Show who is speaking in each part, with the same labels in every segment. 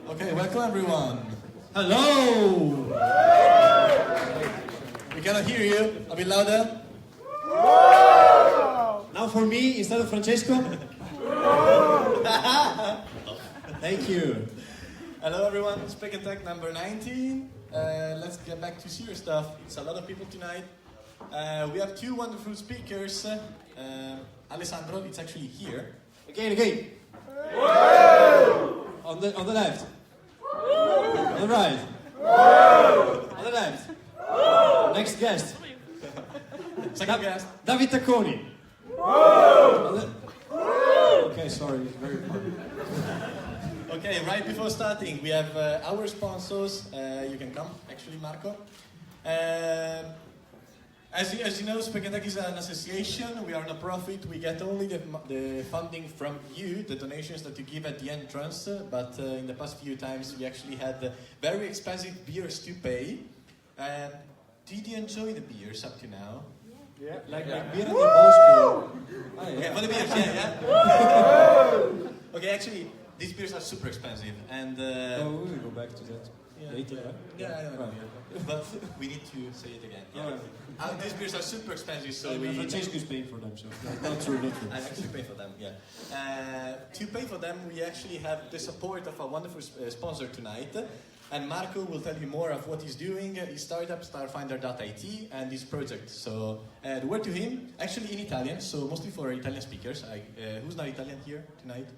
Speaker 1: Okay, welcome everyone.
Speaker 2: Hello!
Speaker 1: We cannot hear you. A bit louder.
Speaker 2: Now for me, instead of Francesco. Thank you.
Speaker 1: Hello everyone, Speck&Tech number 19. Let's get back to serious stuff. It's a lot of people tonight. We have two wonderful speakers. Alessandro, it's actually here.
Speaker 2: Again. On the left. On the right. On the left. Next guest.
Speaker 1: Second guest.
Speaker 2: David TACCONI. Okay, sorry, it's very fun.
Speaker 1: Okay, right before starting, we have our sponsors. You can come, actually, Marco. As you know, Speck&Tech is an association. We are not profit. We get only the funding from you, the donations that you give at the entrance. But in the past few times, we actually had very expensive beers to pay. Did you enjoy the beers up to now?
Speaker 2: Yeah. Like beer at the Bosco.
Speaker 1: Okay, for the beers, yeah. Okay, actually, these beers are super expensive, and
Speaker 2: we will go back to that later.
Speaker 1: Yeah, I know. But we need to say it again. Yeah. These beers are super expensive, so
Speaker 2: Francesco is paying for them, so not true.
Speaker 1: I actually pay for them. Yeah. To pay for them, we actually have the support of a wonderful sponsor tonight. And Marco will tell you more of what he's doing, his startup, STARFINDER.it, and his project. So, the word to him, actually in Italian, so mostly for Italian speakers. Who's not Italian here tonight?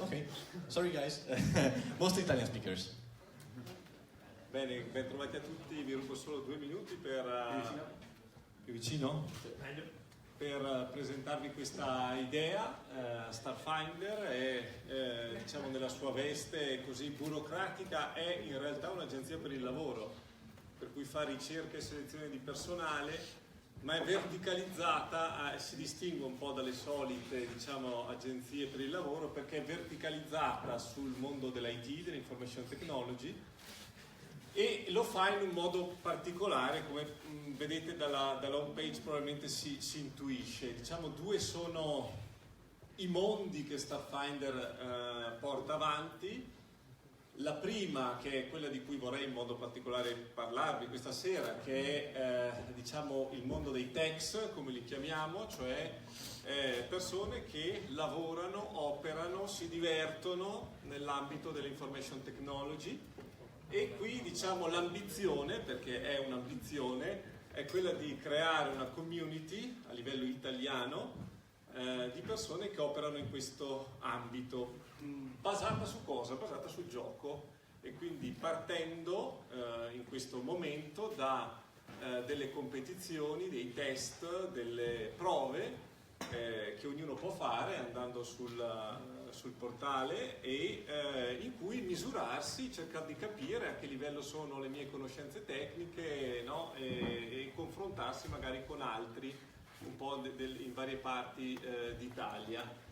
Speaker 1: Ok, sorry guys. Mostly Italian speakers.
Speaker 3: Bene, ben trovati a tutti, vi rubo solo 2 minuti per...
Speaker 2: Più vicino?
Speaker 3: Per presentarvi questa idea. Starfinder è, diciamo, nella sua veste così burocratica, è in realtà un'agenzia per il lavoro, per cui fa ricerca e selezione di personale, ma è verticalizzata, si distingue un po' dalle solite, diciamo, agenzie per il lavoro, perché è verticalizzata sul mondo dell'IT, dell'information technology, e lo fa in un modo particolare, come vedete dalla home page probabilmente si intuisce. Diciamo, 2 sono i mondi che Starfinder porta avanti. La prima, che è quella di cui vorrei in modo particolare parlarvi questa sera, che è diciamo il mondo dei techs, come li chiamiamo, cioè persone che lavorano, operano, si divertono nell'ambito dell'information technology. E qui diciamo l'ambizione, perché è un'ambizione, è quella di creare una community a livello italiano di persone che operano in questo ambito. Basata su cosa? Basata sul gioco, e quindi partendo in questo momento da delle competizioni, dei test, delle prove che ognuno può fare andando sul portale e in cui misurarsi, cercare di capire a che livello sono le mie conoscenze tecniche, no? e confrontarsi magari con altri un po' in varie parti d'Italia.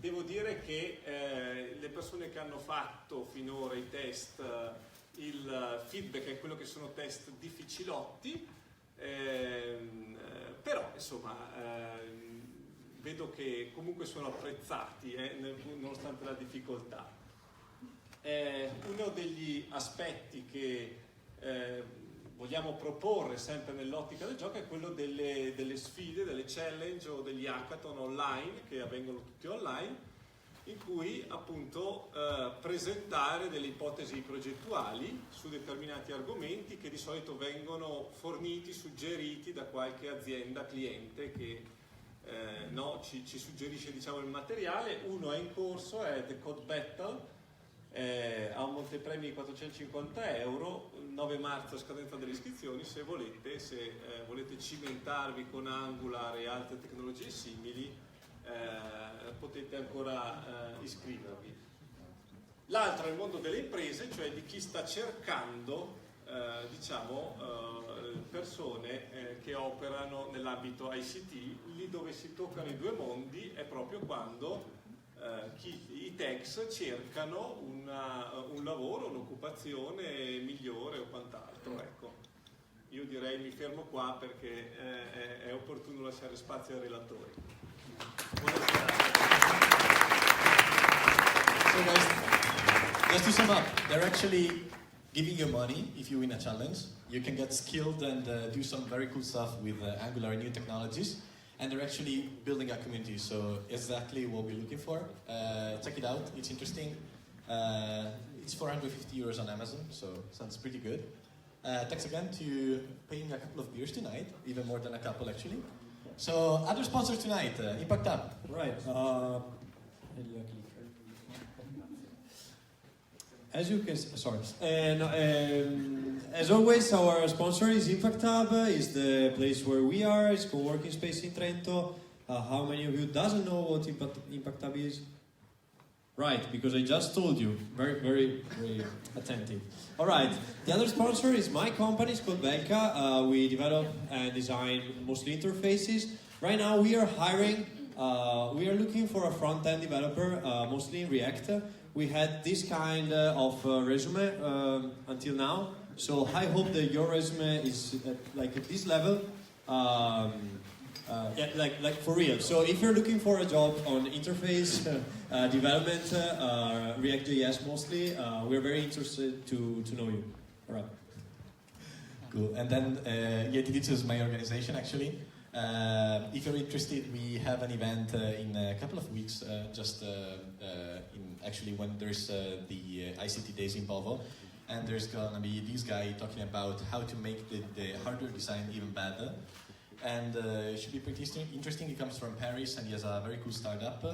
Speaker 3: Devo dire che le persone che hanno fatto finora i test, il feedback è quello che sono test difficilotti, però insomma vedo che comunque sono apprezzati nonostante la difficoltà. Uno degli aspetti che vogliamo proporre sempre nell'ottica del gioco è quello delle sfide, delle challenge o degli hackathon online, che avvengono tutti online, in cui appunto presentare delle ipotesi progettuali su determinati argomenti che di solito vengono forniti, suggeriti da qualche azienda cliente che ci suggerisce, diciamo, il materiale. Uno è in corso, è The Code Battle, ha un montepremi di 450 euro, 9 marzo scadenza delle iscrizioni. Se volete cimentarvi con Angular e altre tecnologie simili, potete ancora iscrivervi. L'altro è il mondo delle imprese, cioè di chi sta cercando persone che operano nell'ambito ICT. Lì dove si toccano i 2 mondi è proprio quando i techs cercano un lavoro, un'occupazione migliore o quant'altro. Ecco, io direi mi fermo qua perché è opportuno lasciare spazio ai relatori. Buonasera.
Speaker 1: So guys, just to sum up, they're actually giving you money if you win a challenge. You can get skilled and do some very cool stuff with Angular and new technologies. And they're actually building a community, so exactly what we're looking for. Check it out, it's interesting. It's 450 euros on Amazon, so sounds pretty good. Thanks again to paying a couple of beers tonight, even more than a couple actually. So, other sponsors tonight, Impact Up.
Speaker 2: Right. As you can, sorry. As always, our sponsor is Impact Hub. It's the place where we are. It's co-working space in Trento. How many of you doesn't know what Impact Hub is? Right, because I just told you. Very, very, very attentive. All right. The other sponsor is my company. It's called Belka. We develop and design mostly interfaces. Right now, we are hiring. We are looking for a front-end developer, mostly in React. We had this kind of resume until now, so I hope that your resume is at this level, yeah, like for real. So if you're looking for a job on interface development, React.js mostly, we're very interested to know you. All right.
Speaker 1: Cool. And then Yetidicu is my organization actually. If you're interested, we have an event in a couple of weeks, actually when there's the ICT days in Bovo, and there's gonna be this guy talking about how to make the hardware design even better, and it should be pretty interesting. He comes from Paris and he has a very cool startup.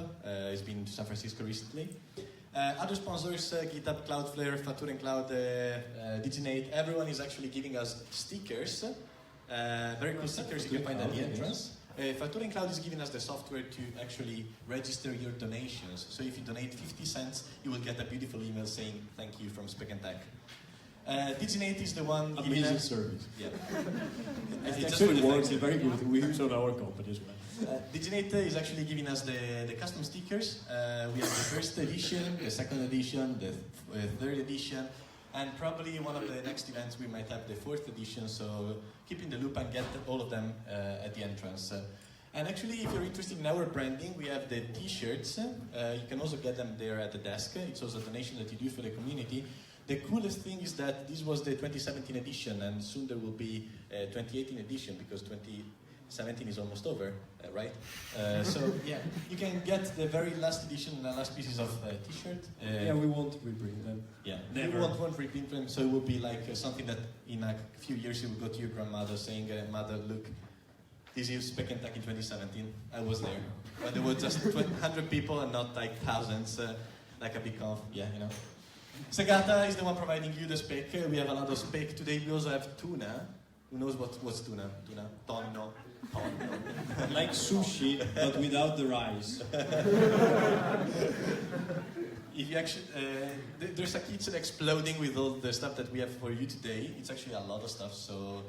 Speaker 1: He's been to San Francisco recently. Other sponsors, GitHub, Cloudflare, Factor Cloud, Diginate, everyone is actually giving us stickers. Very cool stickers you can find at the entrance. Factor Cloud is giving us the software to actually register your donations. So if you donate 50 cents, you will get a beautiful email saying thank you from Speck&Tech. Diginate is the one giving
Speaker 2: Amazing
Speaker 1: us...
Speaker 2: service.
Speaker 1: Yeah.
Speaker 2: It actually works, it's very good. We use on our company as well.
Speaker 1: Diginate is actually giving us the custom stickers. We have the first edition, the second edition, the third edition, and probably one of the next events we might have the fourth edition, so keep in the loop and get all of them at the entrance. And actually, if you're interested in our branding, we have the t-shirts. You can also get them there at the desk. It's also a donation that you do for the community. The coolest thing is that this was the 2017 edition, and soon there will be a 2018 edition, because 2017 is almost over, right? So yeah, you can get the very last edition and the last pieces of t-shirt.
Speaker 2: Yeah, we won't reprint them.
Speaker 1: Yeah,
Speaker 2: never.
Speaker 1: We won't reprint them, so it will be like something that in a few years you will go to your grandmother saying, "Mother, look, this is Speck&Tech in 2017. I was there." But there were just 100 people and not like thousands, like a big conf. Yeah, you know. Segata is the one providing you the spec. We have a lot of spec. Today we also have tuna. Who knows what's tuna? Tuna? Tonno.
Speaker 2: Like sushi, but without the rice.
Speaker 1: If you actually, there's a kitchen exploding with all the stuff that we have for you today. It's actually a lot of stuff. So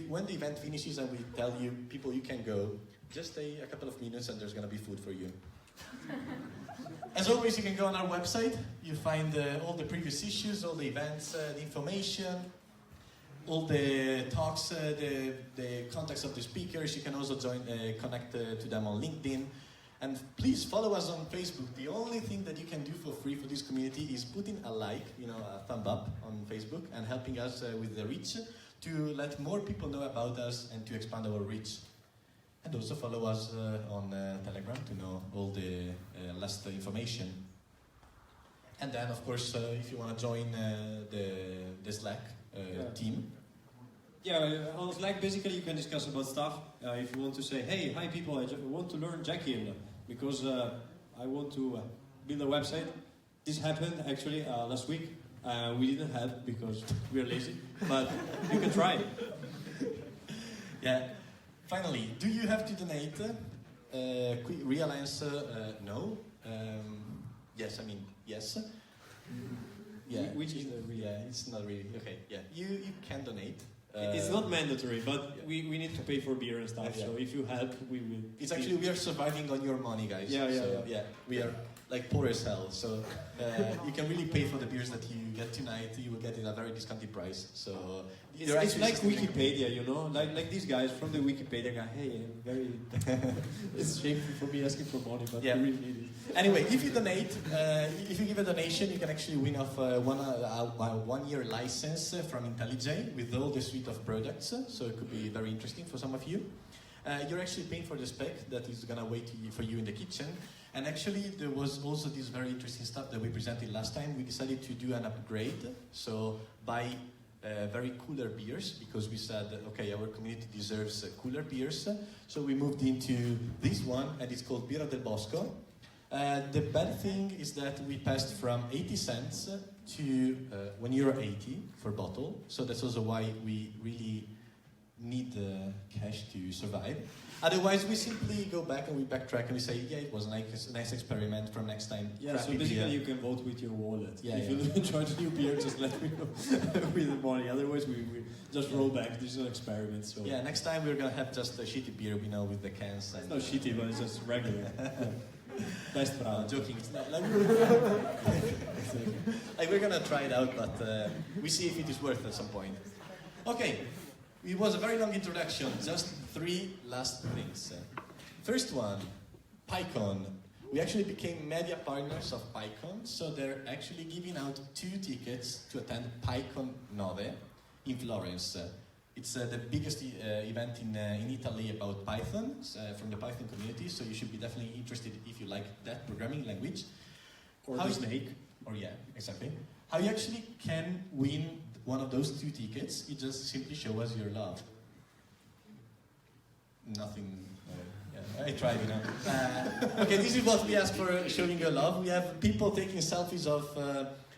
Speaker 1: when the event finishes and we tell you, people, you can go, just stay a couple of minutes and there's going to be food for you. As always, you can go on our website. You find all the previous issues, all the events, the information, all the talks, the contacts of the speakers. You can also connect to them on LinkedIn. And please follow us on Facebook. The only thing that you can do for free for this community is putting a like, a thumb up on Facebook, and helping us with the reach to let more people know about us and to expand our reach. And also follow us on Telegram to know all the last information. And then, of course, if you want to join the Slack team.
Speaker 2: Yeah, on Slack, basically you can discuss about stuff. If you want to say, hey, hi people, I want to learn Jekyll because I want to build a website. This happened actually last week. We didn't help because we are lazy, but you can try.
Speaker 1: Yeah. Finally, do you have to donate? Real answer, no. Yes, I mean, yes. Yeah.
Speaker 2: Which is the real?
Speaker 1: Yeah, it's not really. Okay, yeah. You can donate.
Speaker 2: It's not mandatory, but we need to pay for beer and stuff.
Speaker 1: Yeah.
Speaker 2: So if you help, we will.
Speaker 1: It's actually, we are surviving on your money, guys.
Speaker 2: Yeah.
Speaker 1: We are like poor as hell. So you can really pay for the beers that you get tonight. You will get it at a very discounted price. So
Speaker 2: it's like Wikipedia, you know, like these guys from the Wikipedia guy. Hey, I'm very. It's shameful for me asking for money, but
Speaker 1: yeah.
Speaker 2: we really need it.
Speaker 1: Anyway, if you donate, if you give a donation, you can actually win off a 1-year license from IntelliJ with all the suite of products. So it could be very interesting for some of you. You're actually paying for the spec that is gonna wait for you in the kitchen. And actually, there was also this very interesting stuff that we presented last time. We decided to do an upgrade, so buy very cooler beers, because we said, okay, our community deserves cooler beers. So we moved into this one, and it's called Birra del Bosco. The bad thing is that we passed from 80 cents to €1.80 for a bottle. So that's also why we really need cash to survive. Otherwise, we simply go back and we backtrack and we say, yeah, it was a nice experiment from next time.
Speaker 2: Yeah, so basically you can vote with your wallet.
Speaker 1: Yeah,
Speaker 2: if you enjoy the new beer, just let me know with the money. Otherwise, we just roll back. This is an experiment. So
Speaker 1: yeah, next time we're gonna have just a shitty beer, you know, with the cans.
Speaker 2: It's not shitty, but it's just regular. Best brand.
Speaker 1: Joking. It's not like like we're gonna try it out, but we see if it is worth at some point. Okay. It was a very long introduction, just 3 last things. First one, PyCon. We actually became media partners of PyCon, so they're actually giving out 2 tickets to attend PyCon 9 in Florence. It's the biggest event in Italy about Python, from the Python community, so you should be definitely interested if you like that programming language.
Speaker 2: Or the snake.
Speaker 1: Or yeah, exactly. How you actually can win one of those 2 tickets, you just simply show us your love. Nothing. Yeah, I tried, you know. Okay, this is what we ask for showing your love. We have people taking selfies of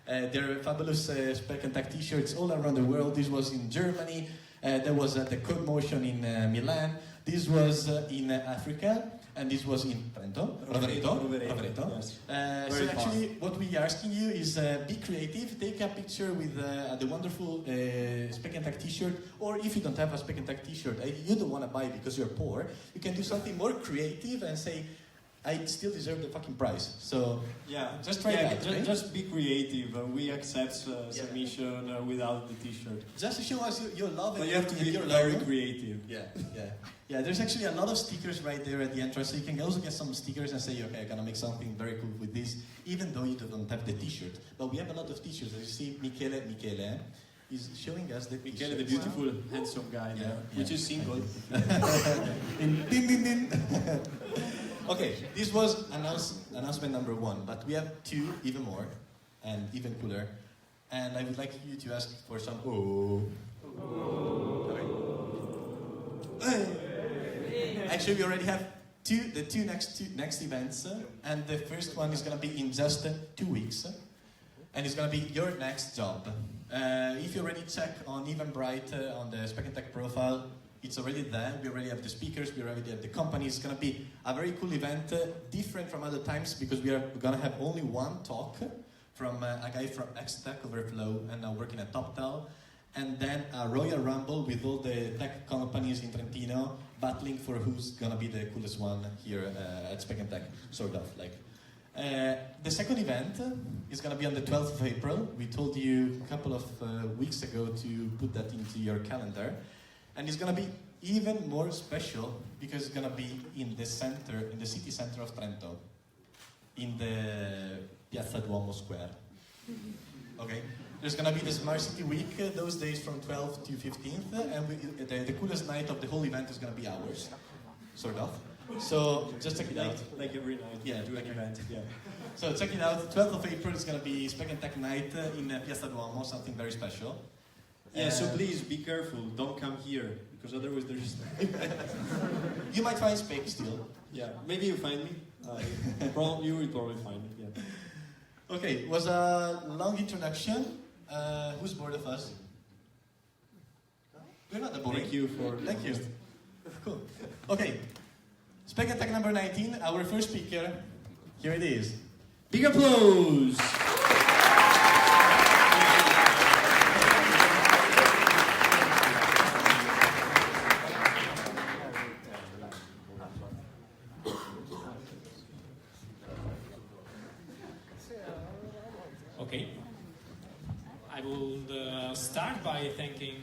Speaker 1: their fabulous Speck&Tech t-shirts all around the world. This was in Germany. There was at the Code Motion in Milan. This was in Africa. And this was in Trento, Rovereto.
Speaker 2: Yes.
Speaker 1: So actually, what we are asking you is be creative. Take a picture with the wonderful Speck&Tech t-shirt, or if you don't have a Speck&Tech t-shirt, you don't want to buy it because you're poor, you can do something more creative and say, I still deserve the fucking prize. So
Speaker 2: yeah,
Speaker 1: just try that.
Speaker 2: Just be creative. We accept submission without the t-shirt.
Speaker 1: Just to show us your love.
Speaker 2: But you have to be
Speaker 1: your
Speaker 2: very
Speaker 1: logo.
Speaker 2: creative.
Speaker 1: Yeah, there's actually a lot of stickers right there at the entrance, so you can also get some stickers and say, okay, I'm gonna make something very cool with this, even though you don't have the t-shirt. But we have a lot of t-shirts. As you see, Michele is showing us the t-shirt.
Speaker 2: Michele, the beautiful, handsome guy there, which is single.
Speaker 1: Din, din, din. Okay, this was announcement number 1, but we have 2 even more, and even cooler. And I would like you to ask for some Okay. Actually, we already have the two next events, and the first one is going to be in just 2 weeks, and it's going to be your next job. If you already check on Eventbrite on the Speck&Tech profile, it's already there. We already have the speakers, we already have the company. It's going to be a very cool event, different from other times, because we are going to have only 1 talk from a guy from Stack Overflow and now working at TopTel. And then a Royal Rumble with all the tech companies in Trentino battling for who's gonna be the coolest one here at Speck&Tech, sort of like. The second event is gonna be on the 12th of April. We told you a couple of weeks ago to put that into your calendar. And it's gonna be even more special because it's gonna be in the center, in the city center of Trento, in the Piazza Duomo Square. Okay? There's going to be the Smart City Week, those days from 12th to 15th, and the coolest night of the whole event is going to be ours, sort of. So just check it out.
Speaker 2: Like every night,
Speaker 1: yeah,
Speaker 2: do an event. Yeah.
Speaker 1: So check it out. 12th of April is going to be Speck&Tech night in Piazza Duomo, something very special.
Speaker 2: Yeah, so please be careful. Don't come here, because otherwise there's...
Speaker 1: You might find Speck still.
Speaker 2: Yeah, maybe you find me. You will probably find me, yeah.
Speaker 1: Okay, it was a long introduction. Who's bored of us? We're not that boring.
Speaker 2: Thank you for...
Speaker 1: Thank you. Cool. Okay. Speck&Tech number 19, our first speaker. Here it is.
Speaker 2: Big applause!
Speaker 4: Okay. I will start by thanking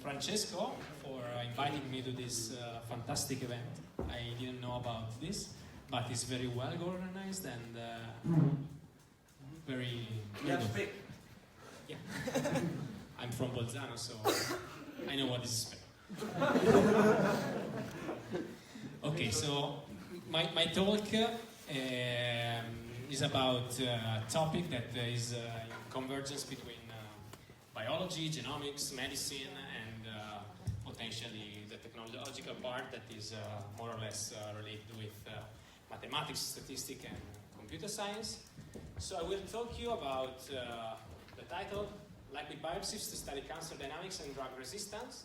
Speaker 4: Francesco for inviting me to this fantastic event. I didn't know about this, but it's very well organized and very good. Yeah. I'm from Bolzano, so I know what is Speck. Okay, so my talk is about a topic that is in convergence between biology, genomics, medicine, and potentially the technological part that is more or less related with mathematics, statistics, and computer science. So I will talk to you about the title, Liquid Biopsies to Study Cancer Dynamics and Drug Resistance,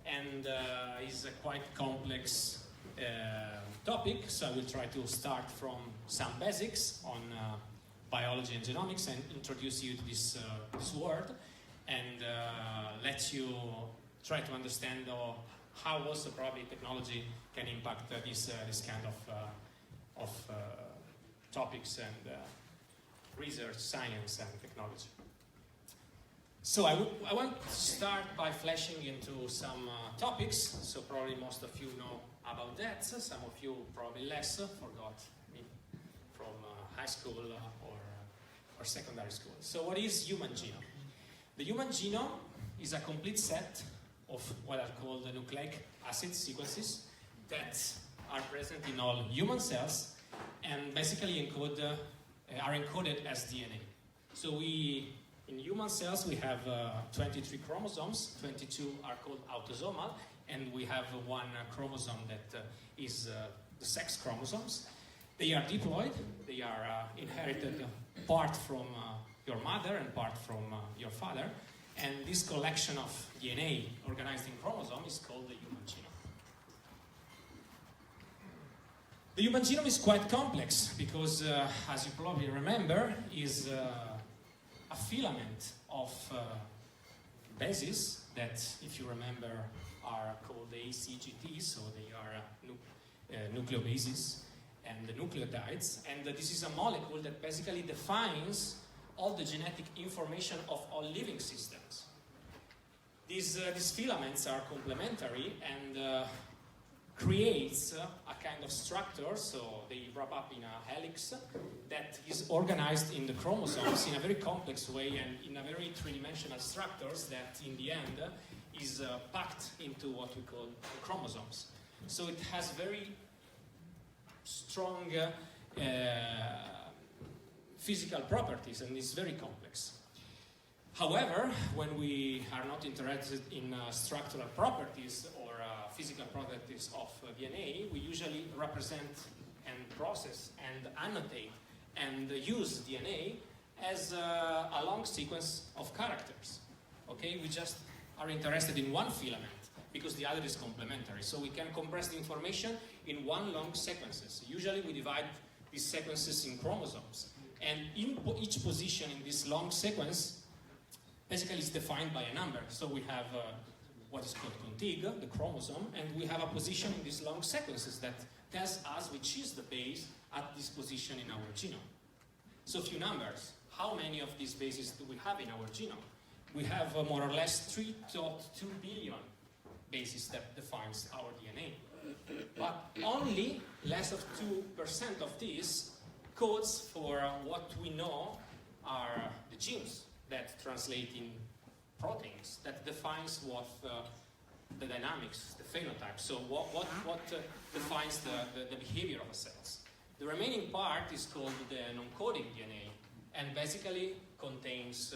Speaker 4: and is a quite complex topic, so I will try to start from some basics on biology and genomics and introduce you to this word and let you try to understand how also probably technology can impact this kind of topics and research, science and technology. So I want to start by flashing into some topics, so probably most of you know about that, some of you probably less, forgot me from high school or secondary school. So what is human genome? The human genome is a complete set of what are called the nucleic acid sequences that are present in all human cells and basically are encoded as DNA. So in human cells we have 23 chromosomes, 22 are called autosomal, and we have one chromosome that is the sex chromosomes. They are diploid, they are inherited part from your mother and part from your father, and this collection of DNA organized in chromosome is called the human genome. The human genome is quite complex because, as you probably remember, is a filament of bases that, if you remember, are called ACGT, so they are nucleobases and the nucleotides, and this is a molecule that basically defines all the genetic information of all living systems. These filaments are complementary and creates a kind of structure, so they wrap up in a helix that is organized in the chromosomes in a very complex way and in a very three-dimensional structures that in the end is packed into what we call the chromosomes. So it has very strong physical properties and is very complex. However, when we are not interested in structural properties or physical properties of DNA, we usually represent and process and annotate and use DNA as a long sequence of characters. Okay, we just are interested in one filament because the other is complementary. So we can compress the information in one long sequences. Usually we divide these sequences in chromosomes. And in each position in this long sequence basically is defined by a number. So we have what is called contig, the chromosome, and we have a position in these long sequences that tells us which is the base at this position in our genome. So a few numbers. How many of these bases do we have in our genome? We have more or less 3.2 billion bases that defines our DNA. But only less of 2% of these codes for what we know are the genes that translate in proteins, that defines what the dynamics, the phenotype, so what defines the behavior of the cells. The remaining part is called the non-coding DNA and basically contains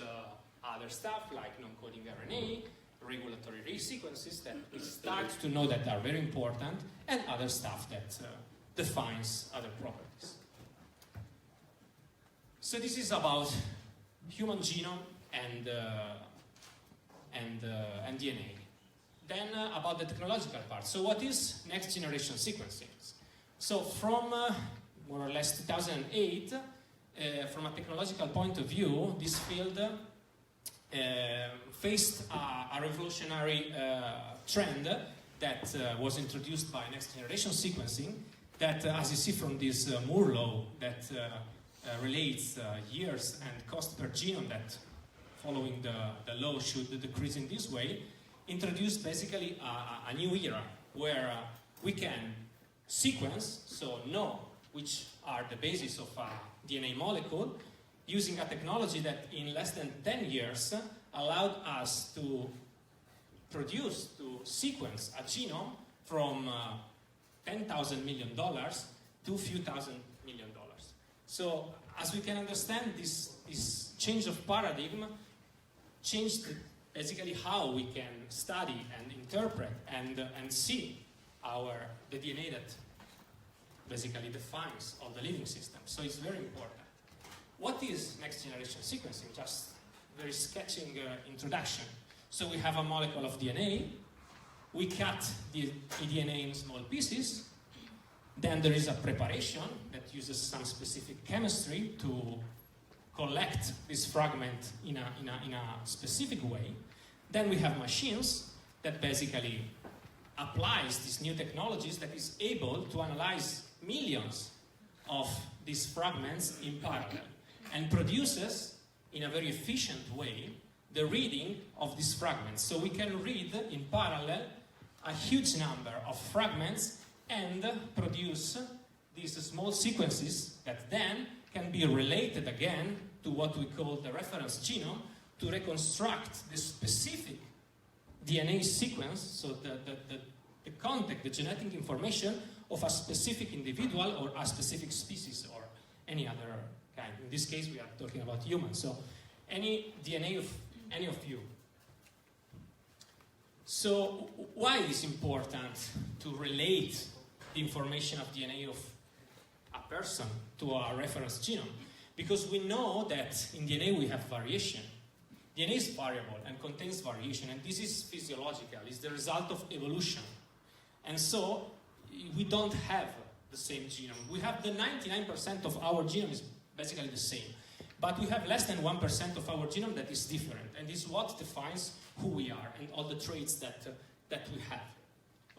Speaker 4: other stuff like non-coding RNA, regulatory resequences that we start to know that are very important, and other stuff that defines other properties. So this is about human genome and DNA. Then about the technological part. So what is next generation sequencing? So from more or less 2008, from a technological point of view, this field faced a revolutionary trend that was introduced by next generation sequencing that, as you see from this Moore law that relates years and cost per genome that, following the law, should decrease in this way, introduced basically a new era where we can sequence, so know which are the basis of a DNA molecule, using a technology that in less than 10 years allowed us to sequence a genome from $10,000 million to a few $1,000 million. So, as we can understand, this change of paradigm changed basically how we can study and interpret and see the DNA that basically defines all the living systems. So it's very important. What is next generation sequencing? Just very sketching introduction. So we have a molecule of DNA, we cut the DNA in small pieces, then there is a preparation that uses some specific chemistry to collect this fragment in a specific way. Then we have machines that basically applies these new technologies that is able to analyze millions of these fragments in parallel and produces in a very efficient way the reading of these fragments. So we can read in parallel a huge number of fragments and produce these small sequences that then can be related again to what we call the reference genome to reconstruct the specific DNA sequence, so the content, the genetic information of a specific individual or a specific species or any other kind. In this case, we are talking about humans. So any DNA of any of you. So why is it important to relate the information of DNA of a person to a reference genome? Because we know that in DNA we have variation. DNA is variable and contains variation, and this is physiological, it's the result of evolution. And so we don't have the same genome. We have the 99% of our genome is basically the same, but we have less than 1% of our genome that is different, and this is what defines who we are and all the traits that we have.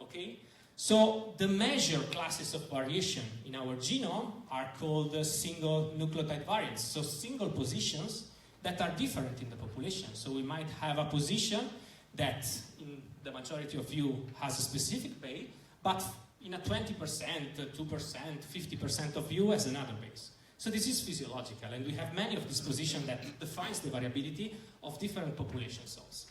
Speaker 4: Okay? So the measured classes of variation in our genome are called single nucleotide variants, so single positions that are different in the population. So we might have a position that in the majority of you has a specific base, but in a 20%, 2%, 50% of you has another base. So this is physiological, and we have many of these positions that defines the variability of different population cells.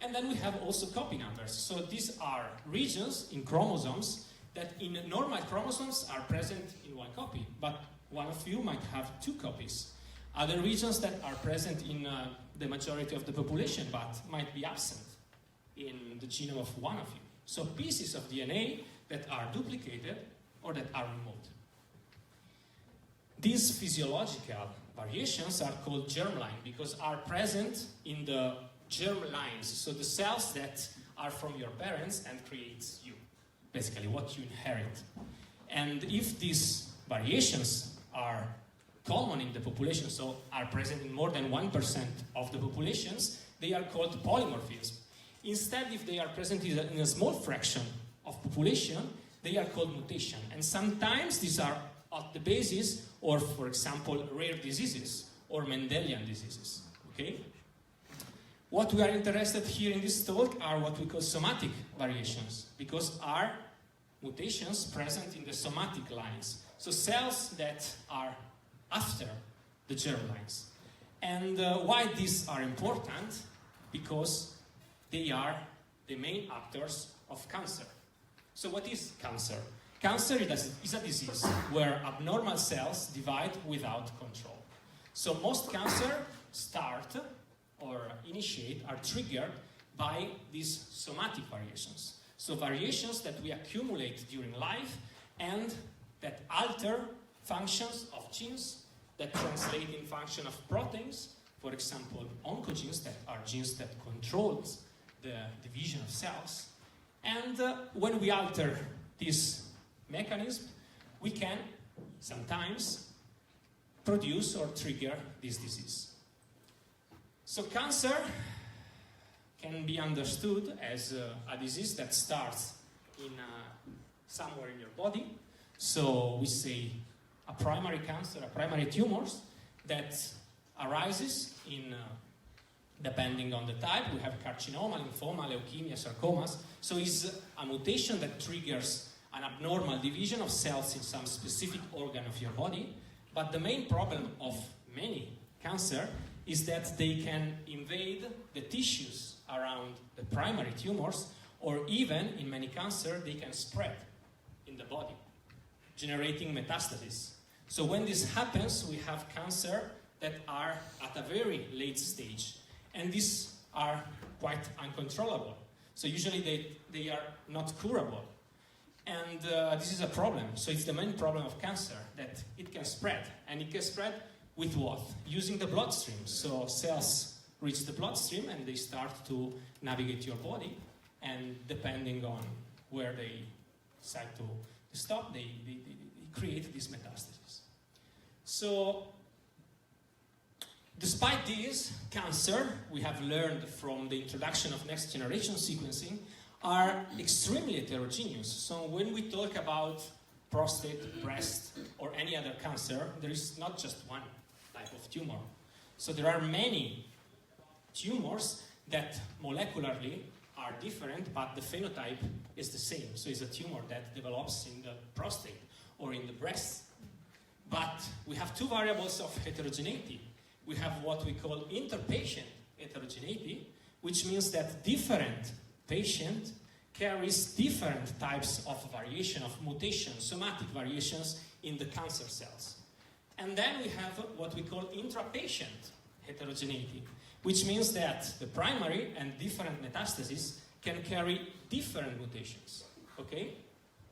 Speaker 4: And then we have also copy numbers. So these are regions in chromosomes that in normal chromosomes are present in one copy, but one of you might have two copies. Other regions that are present in the majority of the population, but might be absent in the genome of one of you. So pieces of DNA that are duplicated or that are removed. These physiological variations are called germline because are present in the germ lines, so the cells that are from your parents and creates you, basically what you inherit. And if these variations are common in the population, so are present in more than 1% of the populations, they are called polymorphism. Instead, if they are present in a small fraction of population, they are called mutation. And sometimes these are at the basis of, for example, rare diseases or Mendelian diseases. Okay? What we are interested here in this talk are what we call somatic variations, because are mutations present in the somatic lines. So cells that are after the germ lines. And why these are important? Because they are the main actors of cancer. So what is cancer? Cancer is a disease where abnormal cells divide without control. So most cancer start or initiate are triggered by these somatic variations. So variations that we accumulate during life and that alter functions of genes that translate in function of proteins, for example, oncogenes that are genes that control the division of cells. And when we alter this mechanism, we can sometimes produce or trigger this disease. So cancer can be understood as a disease that starts in somewhere in your body. So we say a primary cancer, a primary tumors that arises in, depending on the type. We have carcinoma, lymphoma, leukemia, sarcomas. So it's a mutation that triggers an abnormal division of cells in some specific organ of your body. But the main problem of many cancer is that they can invade the tissues around the primary tumors, or even, in many cancers, they can spread in the body, generating metastases. So when this happens, we have cancer that are at a very late stage, and these are quite uncontrollable. So usually they are not curable. And this is a problem. So it's the main problem of cancer, that it can spread. And it can spread with what? Using the bloodstream. So cells reach the bloodstream and they start to navigate your body. And depending on where they decide to stop, they create these metastases. So despite this, cancer, we have learned from the introduction of next generation sequencing, are extremely heterogeneous. So when we talk about prostate, breast, or any other cancer, there is not just one type of tumor. So there are many tumors that molecularly are different, but the phenotype is the same. So it's a tumor that develops in the prostate or in the breast. But we have two variables of heterogeneity. We have what we call interpatient heterogeneity, which means that different patient carries different types of variation, of mutations, somatic variations in the cancer cells. And then we have what we call intrapatient heterogeneity, which means that the primary and different metastases can carry different mutations, okay?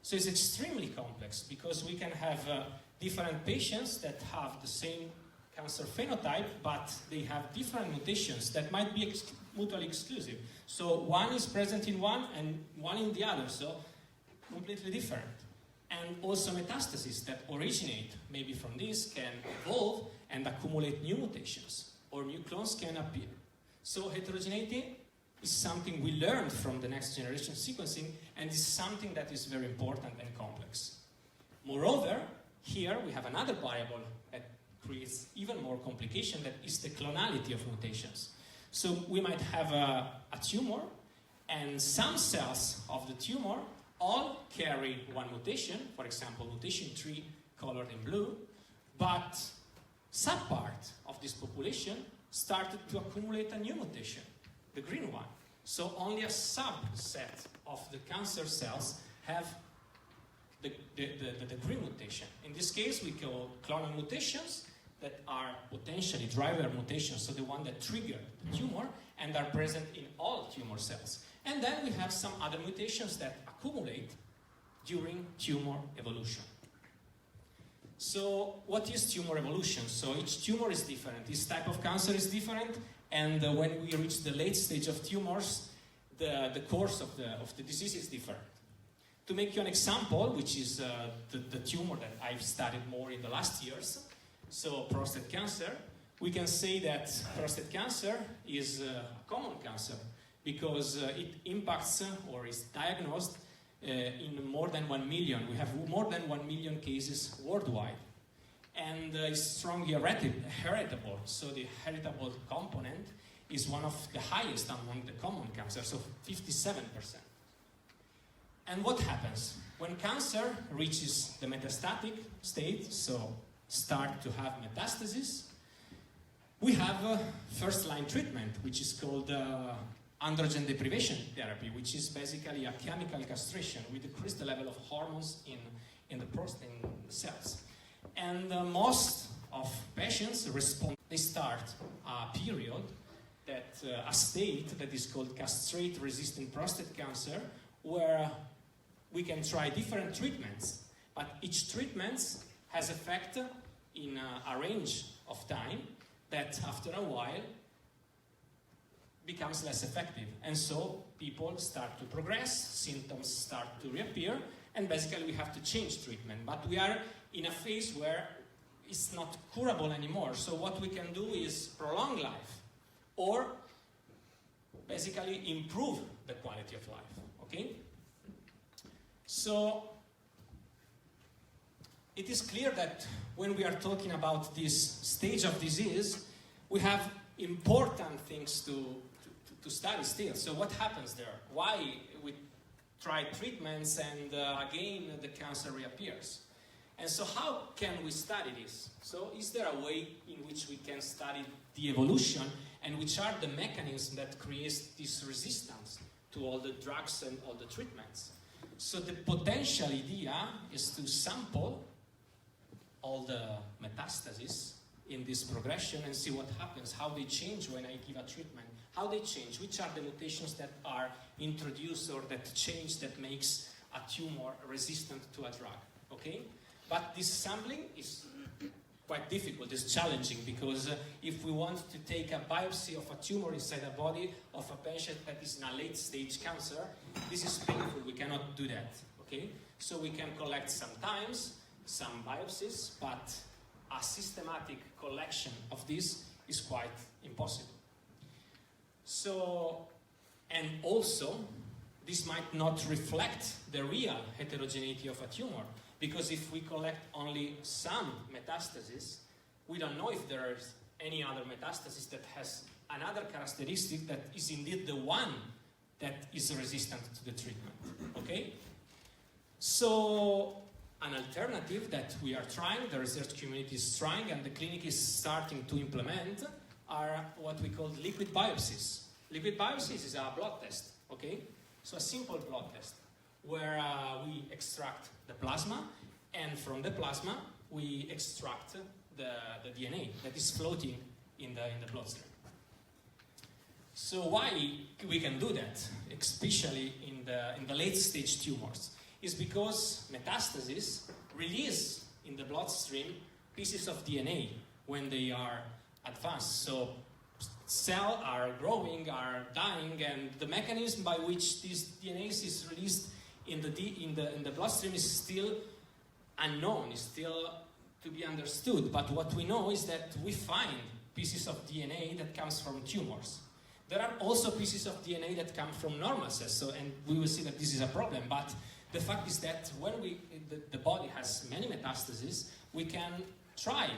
Speaker 4: So it's extremely complex because we can have different patients that have the same cancer phenotype, but they have different mutations that might be mutually exclusive. So one is present in one and one in the other, so completely different. And also metastases that originate maybe from this can evolve and accumulate new mutations, or new clones can appear. So heterogeneity is something we learned from the next generation sequencing, and is something that is very important and complex. Moreover, here we have another variable that creates even more complication, that is the clonality of mutations. So we might have a tumor, and some cells of the tumor all carry one mutation, for example, mutation 3 colored in blue, but subpart of this population started to accumulate a new mutation, the green one. So only a subset of the cancer cells have the green mutation. In this case, we call clonal mutations that are potentially driver mutations, so the one that trigger the tumor and are present in all tumor cells. And then we have some other mutations that accumulate during tumor evolution. So what is tumor evolution? So each tumor is different, each type of cancer is different, and when we reach the late stage of tumors, the course of the disease is different. To make you an example, which is the tumor that I've studied more in the last years, so prostate cancer, we can say that prostate cancer is a common cancer because it impacts or is diagnosed in more than 1 million. We have more than 1 million cases worldwide. And it's strongly heritable. So the heritable component is one of the highest among the common cancers, so 57%. And what happens? When cancer reaches the metastatic state, so start to have metastasis, we have a first-line treatment, which is called androgen deprivation therapy, which is basically a chemical castration. We decrease the level of hormones in the prostate cells. And most of patients respond. They start a period, a state that is called castrate-resistant prostate cancer, where we can try different treatments, but each treatment has effect in a range of time that after a while becomes less effective. And so people start to progress, symptoms start to reappear, and basically we have to change treatment. But we are in a phase where it's not curable anymore. So what we can do is prolong life, or basically improve the quality of life, okay? So it is clear that when we are talking about this stage of disease, we have important things to study still. So what happens there? Why we try treatments and again the cancer reappears? And so how can we study this? So is there a way in which we can study the evolution and which are the mechanisms that create this resistance to all the drugs and all the treatments? So the potential idea is to sample all the metastases in this progression and see what happens, how they change when I give a treatment, how they change, which are the mutations that are introduced or that change that makes a tumor resistant to a drug, okay? But this sampling is quite difficult, it's challenging, because if we want to take a biopsy of a tumor inside the body of a patient that is in a late stage cancer, this is painful, we cannot do that, okay? So we can collect sometimes some biopsies, but a systematic collection of this is quite impossible. So, and also, this might not reflect the real heterogeneity of a tumor, because if we collect only some metastases, we don't know if there is any other metastasis that has another characteristic that is indeed the one that is resistant to the treatment, okay? So, an alternative that we are trying, the research community is trying, and the clinic is starting to implement, are what we call liquid biopsies. Liquid biopsies is a blood test, okay? So a simple blood test, where we extract the plasma, and from the plasma we extract the DNA that is floating in the bloodstream. So why we can do that, especially in the late stage tumors, is because metastases release in the bloodstream pieces of DNA when they are advanced. So cells are growing, are dying, and the mechanism by which this DNA is released in the bloodstream is still unknown, is still to be understood. But what we know is that we find pieces of DNA that comes from tumors. There are also pieces of DNA that come from normal cells, and we will see that this is a problem. But the fact is that when the body has many metastases, we can try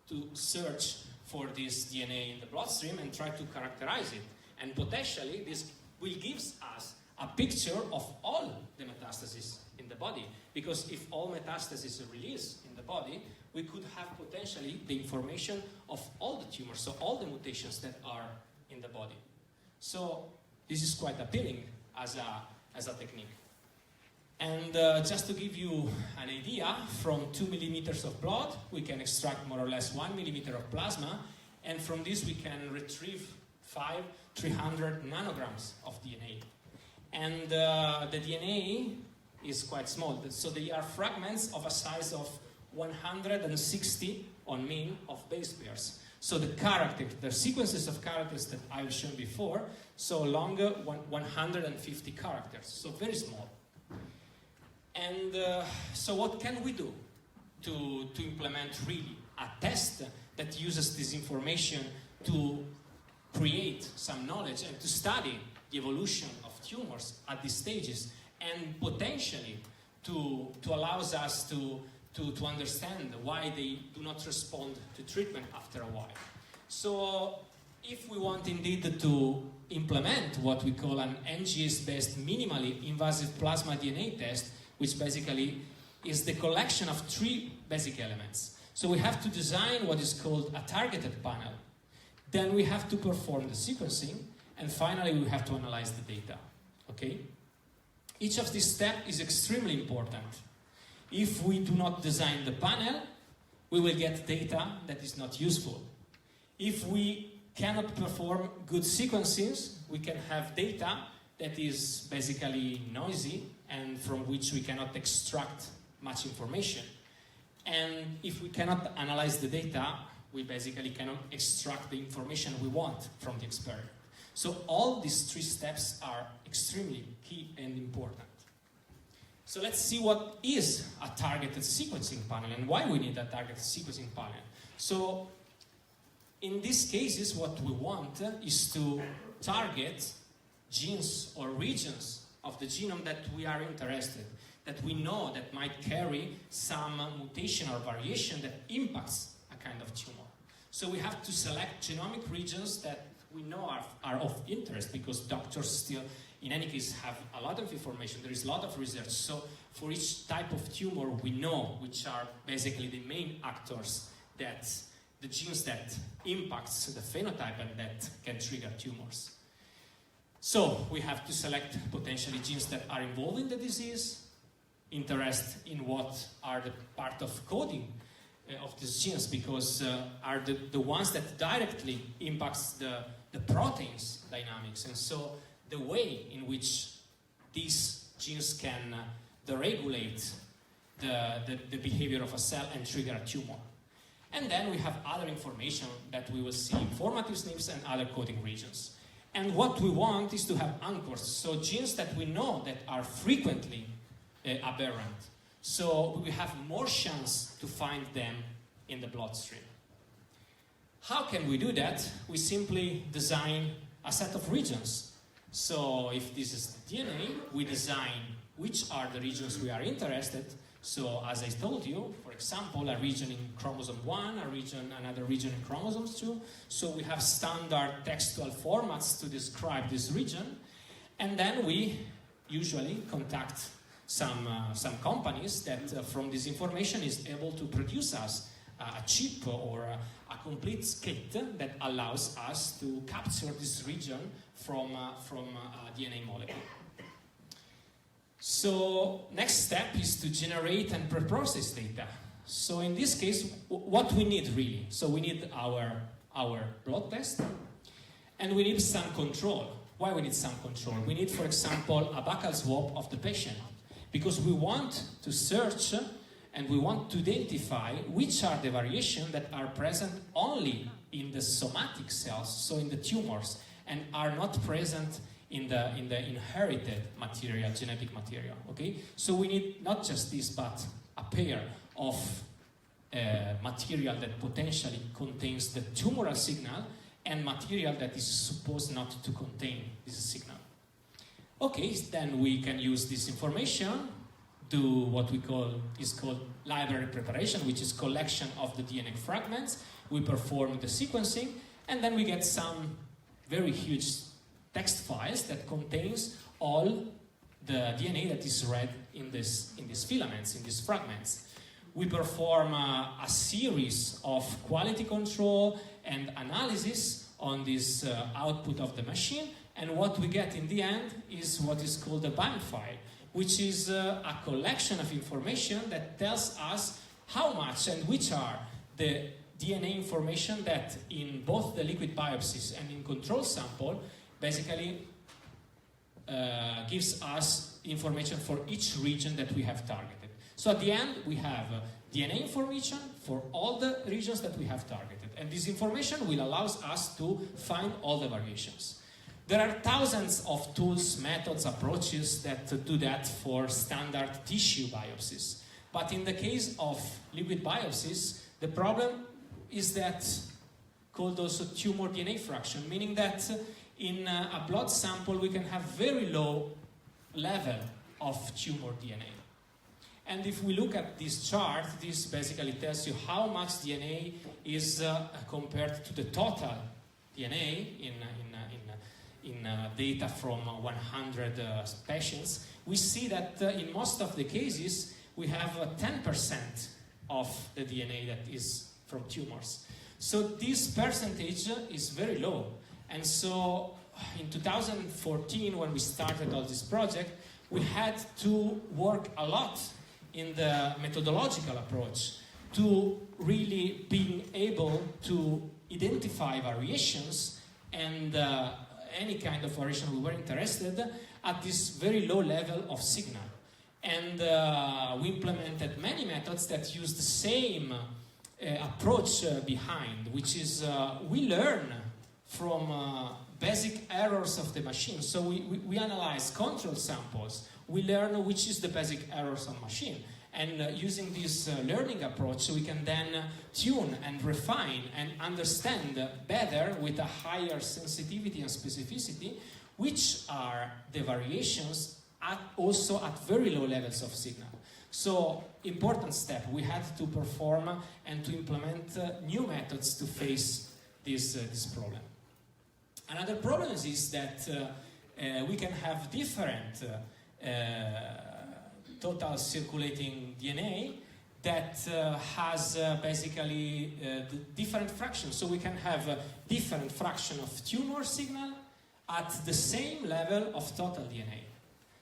Speaker 4: to search for this DNA in the bloodstream and try to characterize it. And potentially this will give us a picture of all the metastases in the body. Because if all metastases are released in the body, we could have potentially the information of all the tumors, so all the mutations that are in the body. So this is quite appealing as a technique. And just to give you an idea, from 2 millimeters of blood, we can extract more or less 1 millimeter of plasma, and from this we can retrieve 300 nanograms of DNA. And the DNA is quite small, so they are fragments of a size of 160 on mean of base pairs. So the sequences of characters that I've shown before, so longer 150 characters, so very small. And so what can we do to implement really a test that uses this information to create some knowledge and to study the evolution of tumors at these stages, and potentially to allow us to understand why they do not respond to treatment after a while. So if we want indeed to implement what we call an NGS-based minimally invasive plasma DNA test, which basically is the collection of 3 basic elements. So we have to design what is called a targeted panel. Then we have to perform the sequencing, and finally we have to analyze the data, okay? Each of these steps is extremely important. If we do not design the panel, we will get data that is not useful. If we cannot perform good sequences, we can have data that is basically noisy and from which we cannot extract much information. And if we cannot analyze the data, we basically cannot extract the information we want from the experiment. So all these 3 steps are extremely key and important. So let's see what is a targeted sequencing panel and why we need a targeted sequencing panel. So in these cases, what we want is to target genes or regions of the genome that we are interested. that we know that might carry some mutation or variation that impacts a kind of tumor. So we have to select genomic regions that we know are of interest, because doctors still, in any case, have a lot of information. There is a lot of research. So for each type of tumor, we know which are basically the main actors, that the genes that impacts the phenotype and that can trigger tumors. So we have to select potentially genes that are involved in the disease, interest in what are the part of coding of these genes, because are the ones that directly impacts the proteins dynamics, and so the way in which these genes can deregulate the behavior of a cell and trigger a tumor. And then we have other information that we will see, formative SNPs and other coding regions. And what we want is to have anchors, so genes that we know that are frequently aberrant. So we have more chance to find them in the bloodstream. How can we do that? We simply design a set of regions. So if this is the DNA, we design which are the regions we are interested. So as I told you, for example, a region in chromosome 1, another region in chromosomes 2. So we have standard textual formats to describe this region. And then we usually contact some companies that from this information is able to produce us a chip or a complete kit that allows us to capture this region from a DNA molecule. So next step is to generate and preprocess data. So in this case, what we need really? So we need our blood test, and we need some control. Why we need some control? We need, for example, a buccal swab of the patient, because we want to search and we want to identify which are the variations that are present only in the somatic cells, so in the tumors, and are not present in the inherited material, genetic material. Okay, so we need not just this, but a pair of material that potentially contains the tumoral signal and material that is supposed not to contain this signal. Okay, then we can use this information, do what is called library preparation, which is collection of the DNA fragments. We perform the sequencing, and then we get some very huge text files that contains all the DNA that is read in these filaments, in these fragments. We perform a series of quality control and analysis on this output of the machine, and what we get in the end is what is called a bind file, which is a collection of information that tells us how much and which are the DNA information that in both the liquid biopsies and in control sample basically gives us information for each region that we have targeted. So at the end we have DNA information for all the regions that we have targeted, and this information will allow us to find all the variations. There are thousands of tools, methods, approaches that do that for standard tissue biopsies. But in the case of liquid biopsies, the problem is that called also tumor DNA fraction, meaning that in a blood sample we can have very low level of tumor DNA. And if we look at this chart, this basically tells you how much DNA is compared to the total DNA in data from 100 patients. We see that in most of the cases we have 10% of the DNA that is from tumors. So this percentage is very low. And so in 2014, when we started all this project, we had to work a lot in the methodological approach to really being able to identify variations and any kind of variation we were interested at this very low level of signal. And we implemented many methods that use the same approach behind, which is we learn from basic errors of the machine. So we analyze control samples, we learn which is the basic errors on machine. And using this learning approach, we can then tune and refine and understand better with a higher sensitivity and specificity which are the variations also at very low levels of signal. So, important step, we had to perform and to implement new methods to face this problem. Another problem is that we can have different total circulating DNA that has basically different fractions. So we can have a different fraction of tumor signal at the same level of total DNA.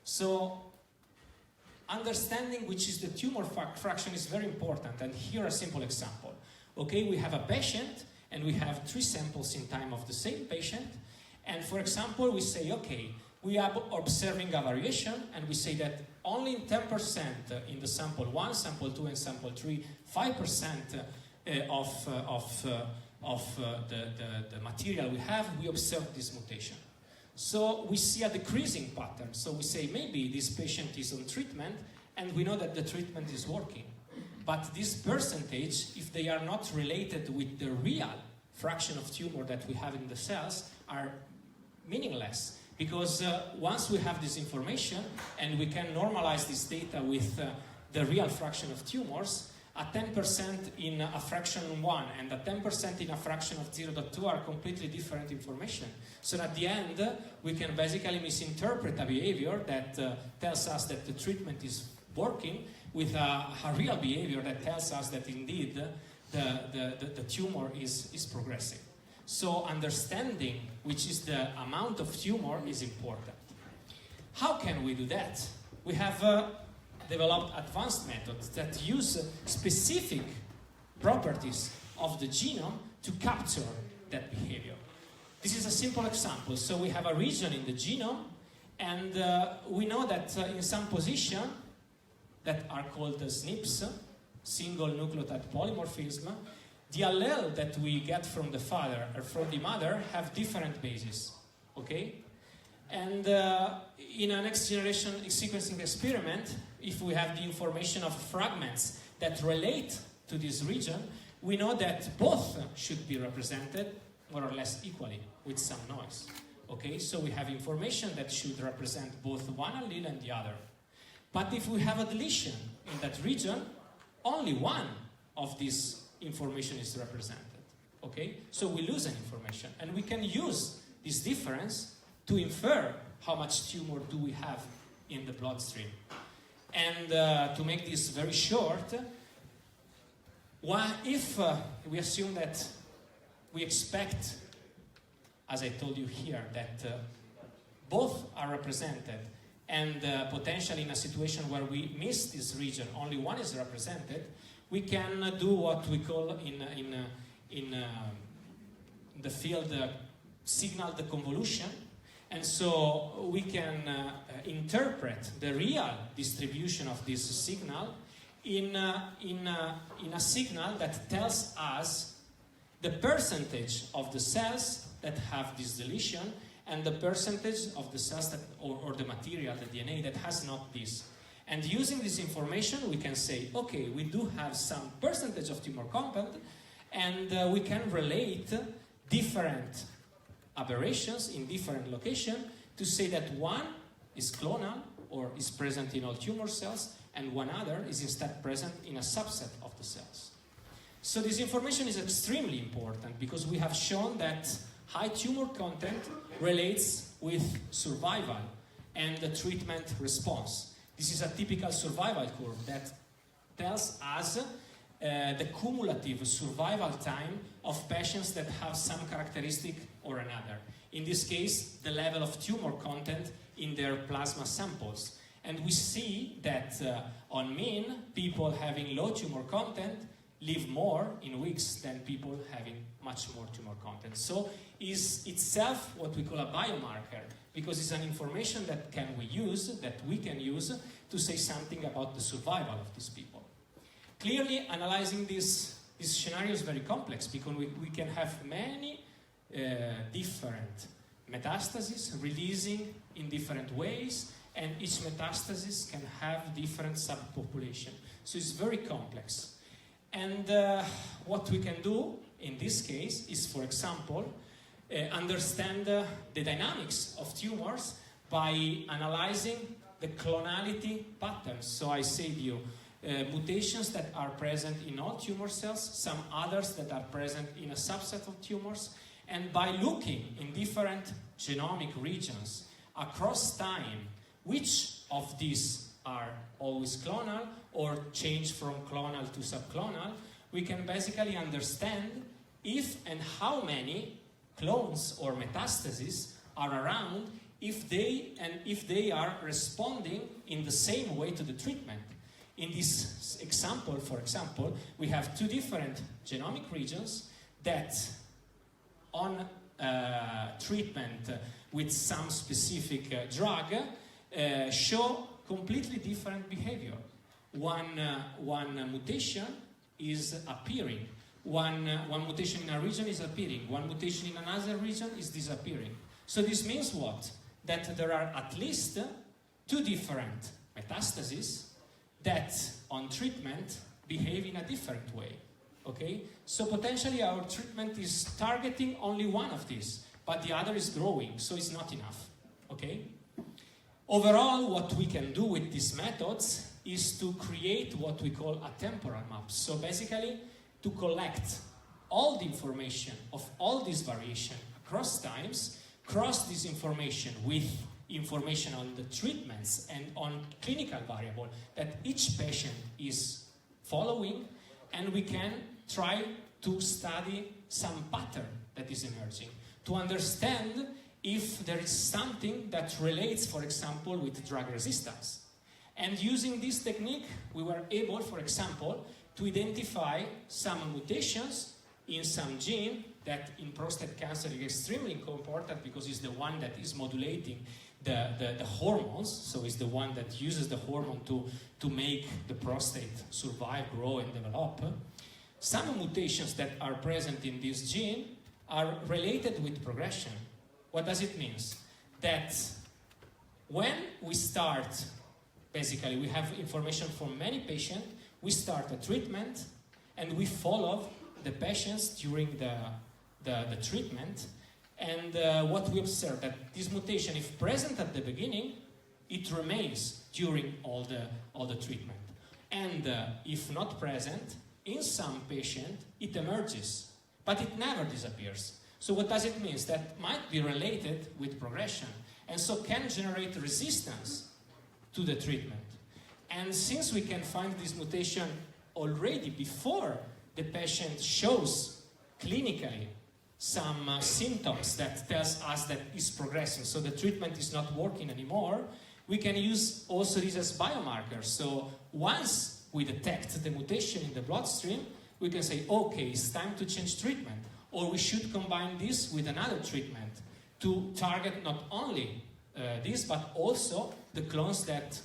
Speaker 4: So understanding which is the tumor fraction is very important, and here a simple example. Okay, we have a patient and we have 3 samples in time of the same patient, and for example we say, okay, we are observing a variation, and we say that only in 10% in the sample 1, sample 2 and sample 3, 5% of the material we have, we observe this mutation. So we see a decreasing pattern. So we say maybe this patient is on treatment and we know that the treatment is working. But this percentage, if they are not related with the real fraction of tumor that we have in the cells, are meaningless. Because once we have this information and we can normalize this data with the real fraction of tumors, a 10% in a fraction 1 and a 10% in a fraction of 0.2 are completely different information. So at the end, we can basically misinterpret a behavior that tells us that the treatment is working with a real behavior that tells us that indeed the tumor is progressing. So understanding which is the amount of tumor is important. How can we do that? We have developed advanced methods that use specific properties of the genome to capture that behavior. This is a simple example. So we have a region in the genome, and we know that in some position that are called SNPs, single nucleotide polymorphism, the allele that we get from the father or from the mother have different bases, okay? And in a next generation sequencing experiment, if we have the information of fragments that relate to this region, we know that both should be represented more or less equally with some noise, okay? So we have information that should represent both one allele and the other. But if we have a deletion in that region, only one of these information is represented, okay? So we lose an information, and we can use this difference to infer how much tumor do we have in the bloodstream. And to make this very short, if we assume that we expect, as I told you here, that both are represented, and potentially in a situation where we miss this region, only one is represented, we can do what we call in the field signal deconvolution. And so we can interpret the real distribution of this signal in a signal that tells us the percentage of the cells that have this deletion and the percentage of the cells that, or the material, the DNA, that has not this. And using this information, we can say, okay, we do have some percentage of tumor content, and we can relate different aberrations in different locations to say that one is clonal or is present in all tumor cells, and one other is instead present in a subset of the cells. So this information is extremely important because we have shown that high tumor content relates with survival and the treatment response. This is a typical survival curve that tells us the cumulative survival time of patients that have some characteristic or another. In this case, the level of tumor content in their plasma samples. And we see that on mean, people having low tumor content live more in weeks than people having much more tumor content. So is itself what we call a biomarker, because it's an information that we can use to say something about the survival of these people. Clearly, analyzing this scenario is very complex because we can have many different metastases releasing in different ways, and each metastasis can have different subpopulation. So it's very complex. And what we can do in this case is, for example, understand the dynamics of tumors by analyzing the clonality patterns. So I say to you, mutations that are present in all tumor cells, some others that are present in a subset of tumors, and by looking in different genomic regions across time, which of these are always clonal or change from clonal to subclonal, we can basically understand if and how many clones or metastases are around, if they are responding in the same way to the treatment. In this example, for example, we have two different genomic regions that on treatment with some specific drug show completely different behavior. One mutation is appearing. One mutation in a region is appearing. One mutation in another region is disappearing. So this means what? That there are at least two different metastases that on treatment behave in a different way. Okay? So potentially our treatment is targeting only one of these, but the other is growing, so it's not enough. Okay? Overall, what we can do with these methods is to create what we call a temporal map. So basically, to collect all the information of all this variation across times, cross this information with information on the treatments and on clinical variable that each patient is following, and we can try to study some pattern that is emerging, to understand if there is something that relates, for example, with drug resistance. And using this technique, we were able, for example, to identify some mutations in some gene that in prostate cancer is extremely important because it's the one that is modulating the hormones, so it's the one that uses the hormone to make the prostate survive, grow, and develop. Some mutations that are present in this gene are related with progression. What does it mean? That when we start, basically we have information from many patients, we start a treatment and we follow the patients during the treatment, and what we observe that this mutation, if present at the beginning, it remains during all the treatment, and if not present, in some patient it emerges, but it never disappears. So what does it mean? That might be related with progression, and so can generate resistance to the treatment. And since we can find this mutation already before the patient shows clinically some symptoms that tells us that it's progressing, so the treatment is not working anymore, we can use also this as biomarkers. So once we detect the mutation in the bloodstream, we can say, okay, it's time to change treatment, or we should combine this with another treatment to target not only this, but also the clones that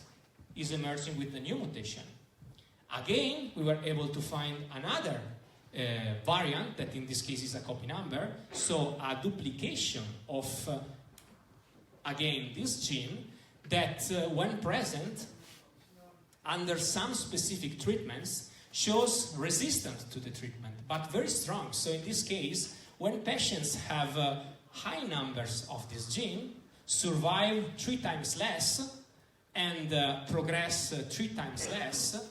Speaker 4: is emerging with the new mutation. Again, we were able to find another variant that in this case is a copy number, so a duplication of again this gene that when present under some specific treatments shows resistance to the treatment, but very strong. So in this case, when patients have high numbers of this gene, survive 3 times less and progress 3 times less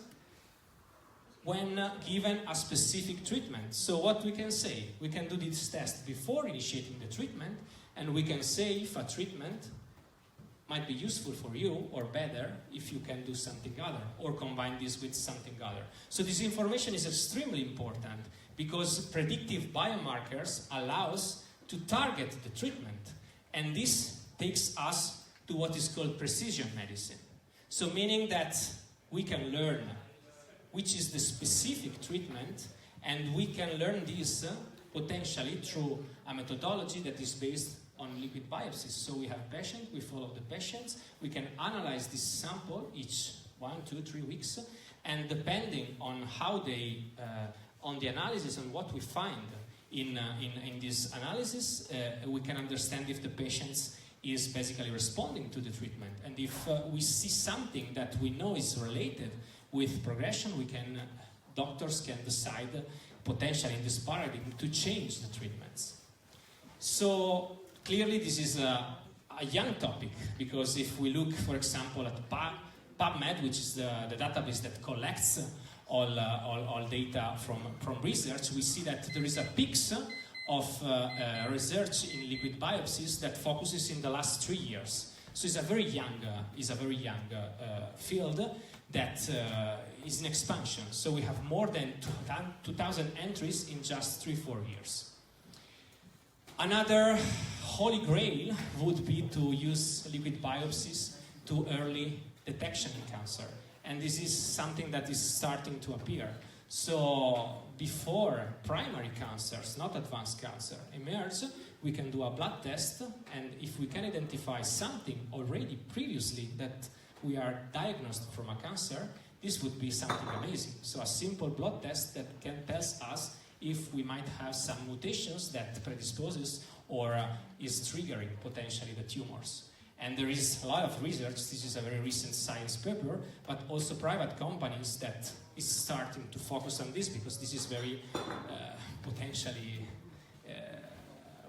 Speaker 4: when given a specific treatment. So what we can say? We can do this test before initiating the treatment, and we can say if a treatment might be useful for you, or better if you can do something other, or combine this with something other. So this information is extremely important because predictive biomarkers allow us to target the treatment, and this takes us to what is called precision medicine. So meaning that we can learn which is the specific treatment, and we can learn this potentially through a methodology that is based on liquid biopsies. So we have patients, we follow the patients, we can analyze this sample each 1, 2, 3 weeks, and depending on how they, on the analysis and what we find in this analysis, we can understand if the patient is basically responding to the treatment. And if we see something that we know is related with progression, doctors can decide potentially in this paradigm to change the treatments. So clearly this is a a young topic, because if we look, for example, at PubMed, which is the database that collects all data from research, we see that there is a peak of research in liquid biopsies that focuses in the last 3 years. So it's a very young field that is in expansion. So we have more than 2,000 entries in just 3-4 years. Another holy grail would be to use liquid biopsies to early detection in cancer. And this is something that is starting to appear. So before primary cancers, not advanced cancer, emerge, we can do a blood test, and if we can identify something already previously that we are diagnosed from a cancer, this would be something amazing. So a simple blood test that can tell us if we might have some mutations that predisposes or is triggering potentially the tumors. And there is a lot of research, this is a very recent science paper, but also private companies that is starting to focus on this, because this is very potentially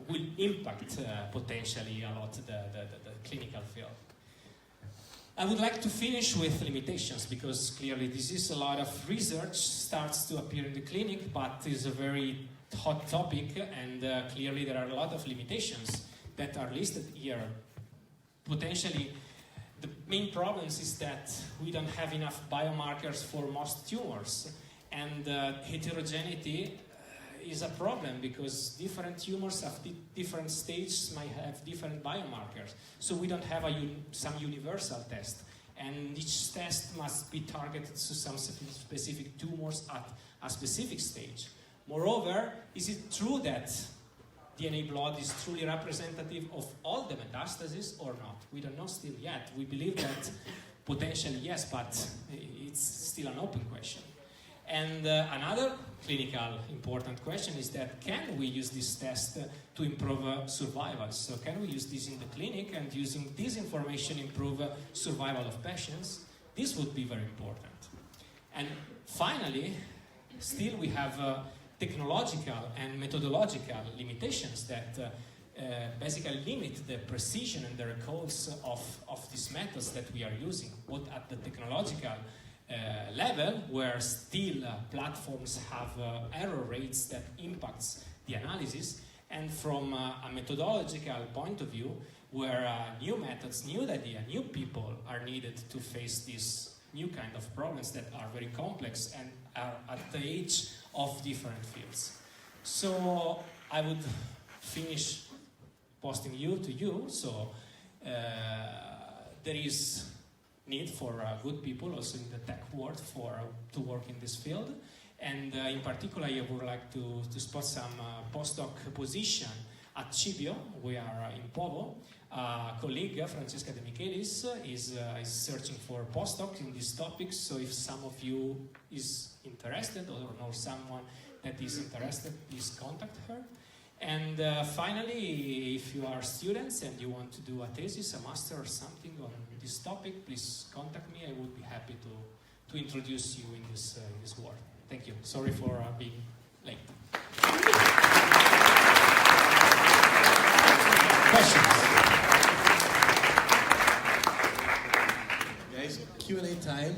Speaker 4: will impact potentially a lot the clinical field. I would like to finish with limitations, because clearly this is a lot of research starts to appear in the clinic, but is a very hot topic, and clearly there are a lot of limitations that are listed here. Potentially, the main problems is that we don't have enough biomarkers for most tumors, and heterogeneity is a problem, because different tumors of different stages might have different biomarkers. So we don't have some universal test, and each test must be targeted to some specific tumors at a specific stage. Moreover, is it true that DNA blood is truly representative of all the metastases or not? We don't know still yet. We believe that potentially yes, but it's still an open question. And another clinical important question is that, can we use this test to improve survival? So can we use this in the clinic, and using this information improve survival of patients? This would be very important. And finally, still we have technological and methodological limitations that basically limit the precision and the recalls of these methods that we are using, both at the technological level, where still platforms have error rates that impacts the analysis, and from a methodological point of view, where new methods, new idea, new people are needed to face these new kind of problems that are very complex and are at the edge of different fields. So I would finish posting to you. So there is need for good people also in the tech world to work in this field, and in particular I would like to spot some postdoc position at Cibio. We are in Povo. Colleague Francesca De Michelis is searching for postdocs in this topic, so if some of you is interested or know someone that is interested, please contact her. And finally, if you are students and you want to do a thesis, a master or something on this topic, please contact me. I would be happy to introduce you in this world. Thank you. Sorry for being late. Questions?
Speaker 1: Guys, Q&A time.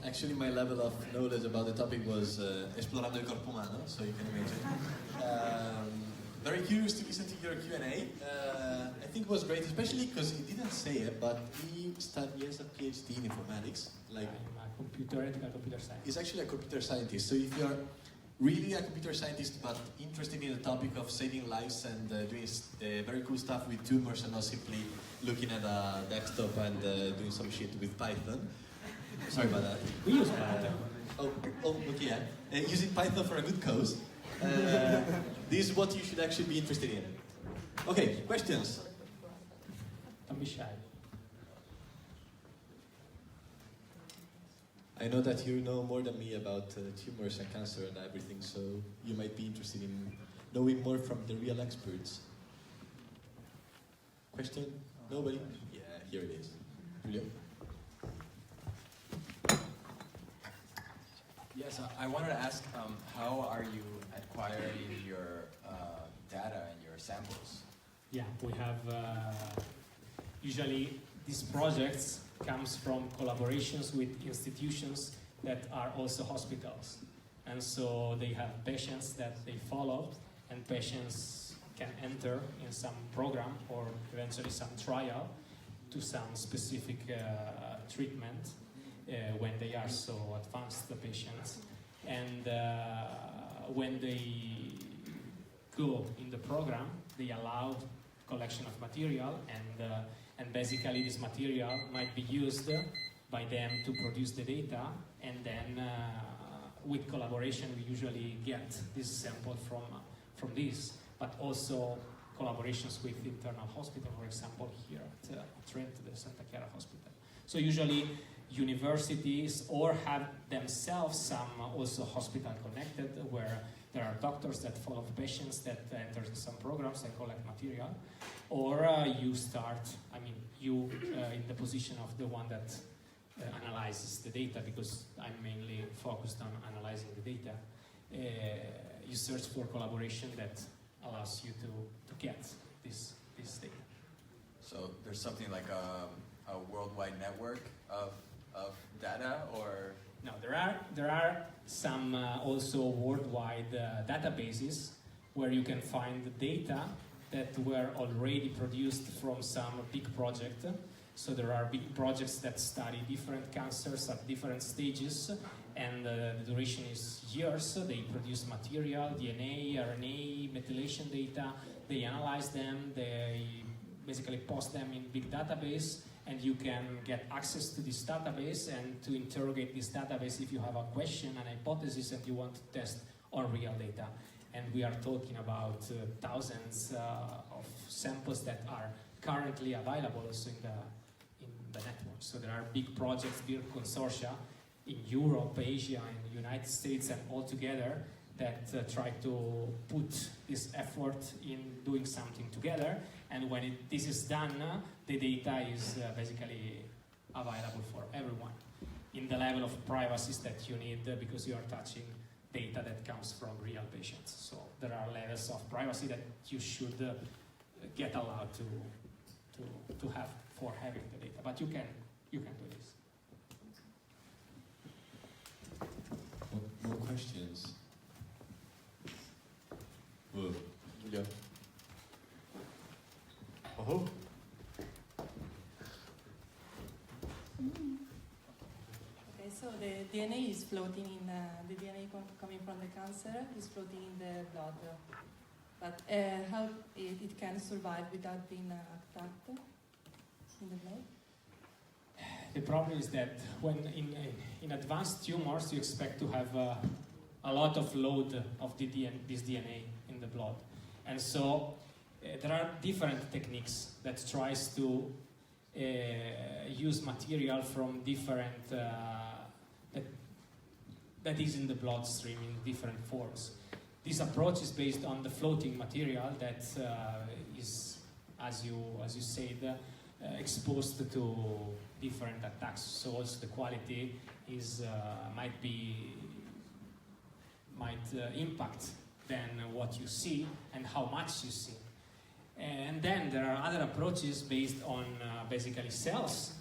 Speaker 1: Actually, my level of knowledge about the topic was esplorando el corpo umano, so you can imagine. Very curious to listen to your Q&A. I think it was great, especially because he didn't say it, but he has a PhD in informatics. Like,
Speaker 4: I'm a computer scientist.
Speaker 1: He's actually a computer scientist. So if you're really a computer scientist but interested in the topic of saving lives and doing very cool stuff with tumors and not simply looking at a desktop and doing some shit with Python. Sorry about that.
Speaker 4: We use Python.
Speaker 1: Okay, yeah. Using Python for a good cause. This is what you should actually be interested in. Okay, questions?
Speaker 4: Don't be shy.
Speaker 1: I know that you know more than me about tumors and cancer and everything, so you might be interested in knowing more from the real experts. Question? Nobody? Yeah, here it is. Julio?
Speaker 5: Yes, I wanted to ask, how are you acquiring your data and your samples?
Speaker 4: Yeah, we have usually these projects comes from collaborations with institutions that are also hospitals. And so they have patients that they follow, and patients can enter in some program or eventually some trial to some specific treatment when they are so advanced, the patients. And when they go in the program, they allow collection of material, and basically this material might be used by them to produce the data, and then with collaboration we usually get this sample from this, but also collaborations with internal hospital, for example here at Trento, the Santa Chiara Hospital. So usually universities or have themselves some also hospital connected where there are doctors that follow the patients that enter some programs and collect material, or you start, you in the position of the one that analyzes the data, because I'm mainly focused on analyzing the data. You search for collaboration that allows you to get this data.
Speaker 5: So there's something like a worldwide network of data, or?
Speaker 4: No, there are some also worldwide databases where you can find the data that were already produced from some big project. So there are big projects that study different cancers at different stages, and the duration is years. They produce material, DNA, RNA, methylation data, they analyze them, they basically post them in big database, and you can get access to this database and to interrogate this database if you have a question, an hypothesis, and you want to test on real data. And we are talking about thousands of samples that are currently available also in the network. So there are big projects, big consortia in Europe, Asia, and the United States, and all together that try to put this effort in doing something together. And when this is done, the data is basically available for everyone in the level of privacy that you need, because you are touching data that comes from real patients. So there are levels of privacy that you should get allowed to have for having the data. But you can do this.
Speaker 2: More questions? Whoa.
Speaker 1: Yeah. Oh.
Speaker 6: Okay, so the DNA is floating in the DNA coming from the cancer is floating in the blood, but how it can survive without being attacked in the blood?
Speaker 4: The problem is that when in advanced tumors you expect to have a lot of load of this DNA in the blood, and so there are different techniques that tries to use material from different that is in the bloodstream in different forms. This approach is based on the floating material that is, as you said, exposed to different attacks. So also the quality is might impact than what you see and how much you see. And then there are other approaches based on basically cells,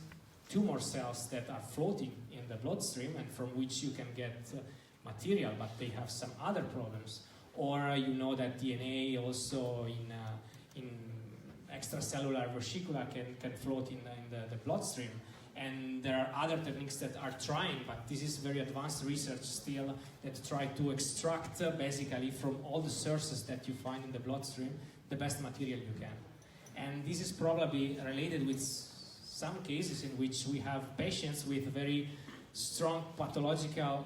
Speaker 4: tumor cells that are floating in the bloodstream and from which you can get material, but they have some other problems. Or you know that DNA also in extracellular vesicula can float in the bloodstream. And there are other techniques that are trying, but this is very advanced research still, that try to extract basically from all the sources that you find in the bloodstream the best material you can. And this is probably related with some cases in which we have patients with very strong pathological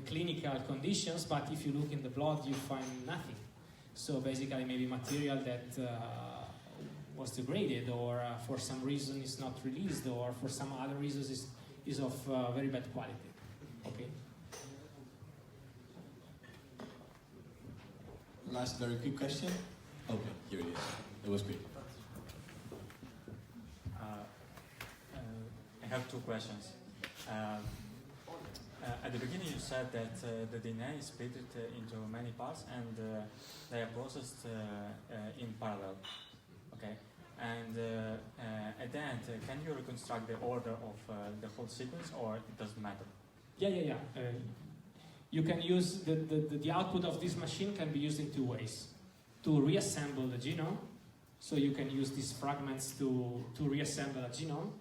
Speaker 4: clinical conditions, but if you look in the blood you find nothing. So basically maybe material that was degraded, or for some reason is not released, or for some other reasons is of very bad quality. Okay.
Speaker 1: Last very quick question. Okay, here it is. It was quick.
Speaker 7: I have two questions. At the beginning you said that the DNA is split into many parts and they are processed in parallel. Okay. And at the end, can you reconstruct the order of the whole sequence, or it doesn't matter?
Speaker 4: Yeah. You can use the output of this machine can be used in two ways. To reassemble the genome, so you can use these fragments to reassemble a genome,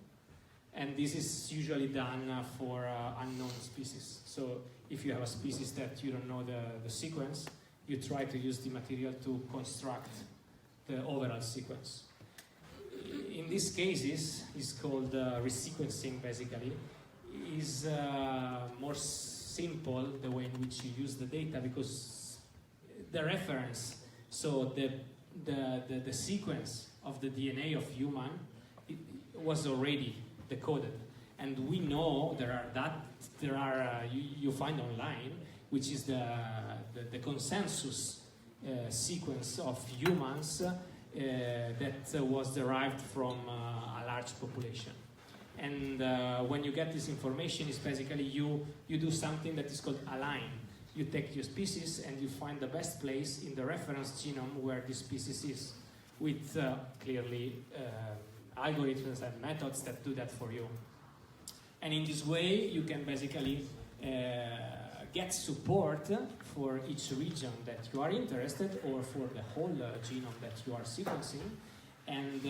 Speaker 4: and this is usually done for unknown species. So if you have a species that you don't know the sequence, you try to use the material to construct the overall sequence. In these cases, it's called resequencing, basically. Is more simple the way in which you use the data, because the reference, so the sequence of the DNA of human was already decoded, and we know you find online, which is the consensus sequence of humans that was derived from a large population. And when you get this information, it's basically you do something that is called align. You take your species and you find the best place in the reference genome where this species is, with clearly algorithms and methods that do that for you. And in this way, you can basically get support for each region that you are interested, or for the whole genome that you are sequencing. And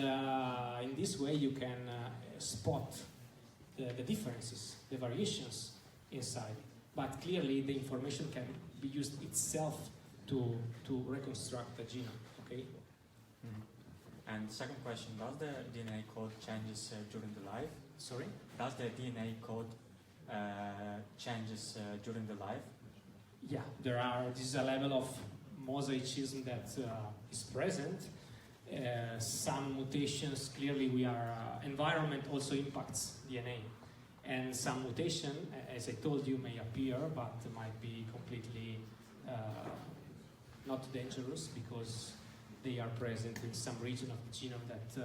Speaker 4: in this way, you can spot the differences, the variations inside. But clearly, the information can be used itself to reconstruct the genome. Okay.
Speaker 7: Mm-hmm. And second question: does the DNA code changes during the life?
Speaker 4: Sorry.
Speaker 7: Does the DNA code changes during the life?
Speaker 4: Yeah, this is a level of mosaicism that is present. Some mutations, clearly environment also impacts DNA. And some mutation, as I told you, may appear, but might be completely not dangerous, because they are present in some region of the genome that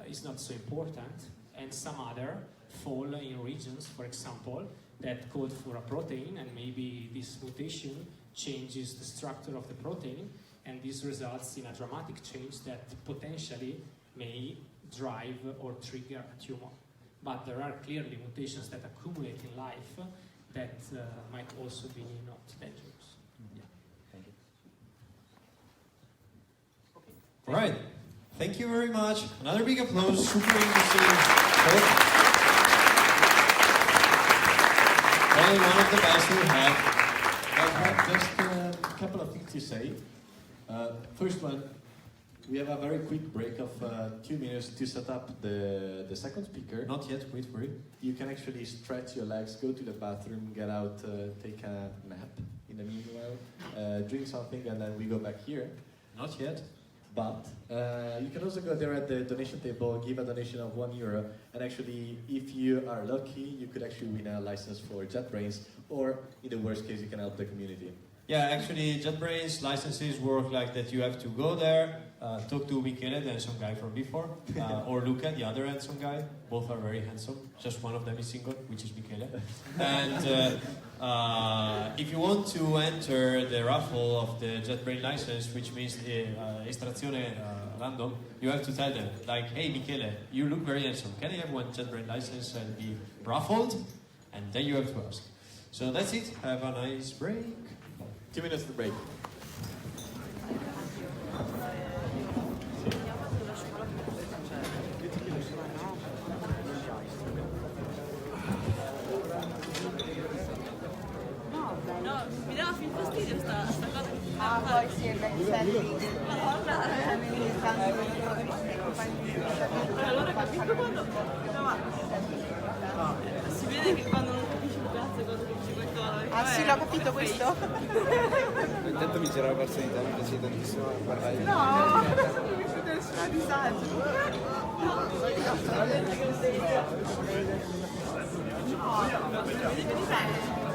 Speaker 4: is not so important. And some other fall in regions, for example, that code for a protein, and maybe this mutation changes the structure of the protein, and this results in a dramatic change that potentially may drive or trigger a tumor. But there are clearly mutations that accumulate in life that might also be not dangerous.
Speaker 7: Yeah. Thank you.
Speaker 4: Okay.
Speaker 2: All right. Thank you very much. Another big applause. Super interesting. Probably one of the best we have.
Speaker 1: I have just a couple of things to say. First one, we have a very quick break of 2 minutes to set up the second speaker.
Speaker 2: Not yet, wait for it.
Speaker 1: You can actually stretch your legs, go to the bathroom, get out, take a nap in the meanwhile, drink something, and then we go back here.
Speaker 2: Not yet.
Speaker 1: But you can also go there at the donation table, give a donation of €1, and actually, if you are lucky, you could actually win a license for JetBrains, or in the worst case, you can help the community.
Speaker 2: Yeah, actually, JetBrains licenses work like that. You have to go there, talk to Michele, then some guy from before, or Luca, the other handsome guy. Both are very handsome. Just one of them is single, which is Michele. And if you want to enter the raffle of the JetBrains license, which means the estrazione random, you have to tell them, like, hey, Michele, you look very handsome. Can I have one JetBrains license and be raffled? And then you have to ask. So that's it. Have a nice break.
Speaker 1: 2 minutes to break.
Speaker 8: No, mi dava più fastidio sta cosa che ti
Speaker 9: Ah, poi sì, è ben
Speaker 8: Madonna, allora capisco quando... No, ma... Si vede che quando non capisci un cazzo cosa che dice qualcosa.
Speaker 9: Ah sì, l'ho capito questo?
Speaker 10: Intanto mi girava verso di te, mi piace tantissimo parlare.
Speaker 9: No, non mi sento nessuno disagio.
Speaker 8: No, vedi bene.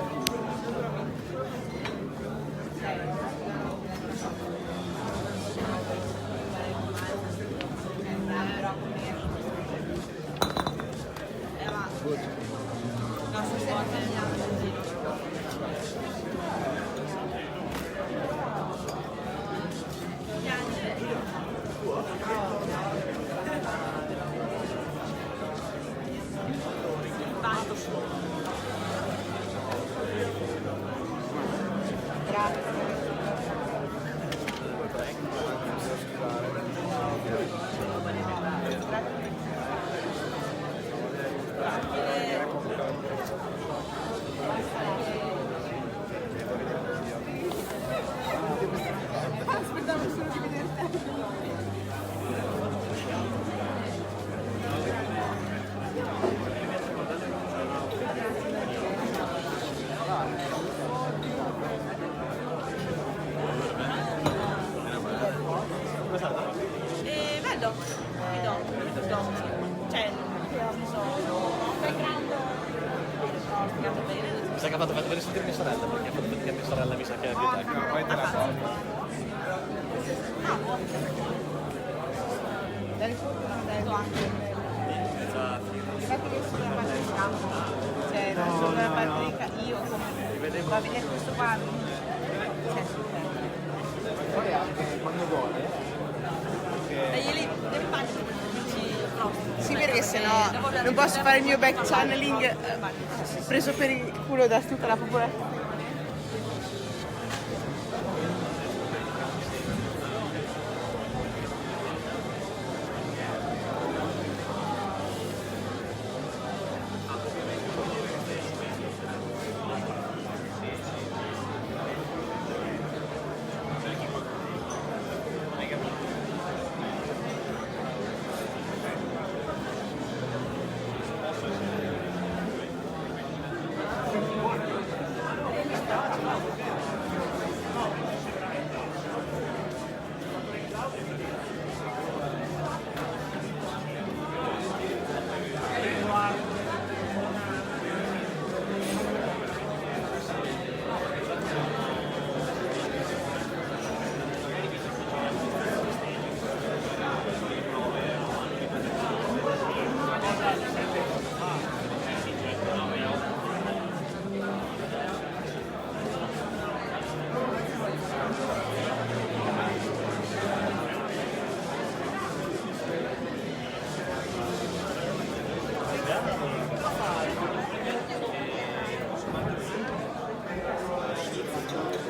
Speaker 11: Sai che ha fatto vedere sentire mia sorella, perché ha fatto vedere mia sorella mi sa che è più tecnica.
Speaker 10: Poi te la porto.
Speaker 9: Dal fondo non dai anche. Infatti che sulla parte di campo, cioè sulla parte di io come va a vedere questo qua, cioè super.
Speaker 10: Poi anche quando vuole.
Speaker 8: E glieli fai
Speaker 9: Sì, perché sennò non posso fare il mio back channeling preso per il culo da tutta la popolazione.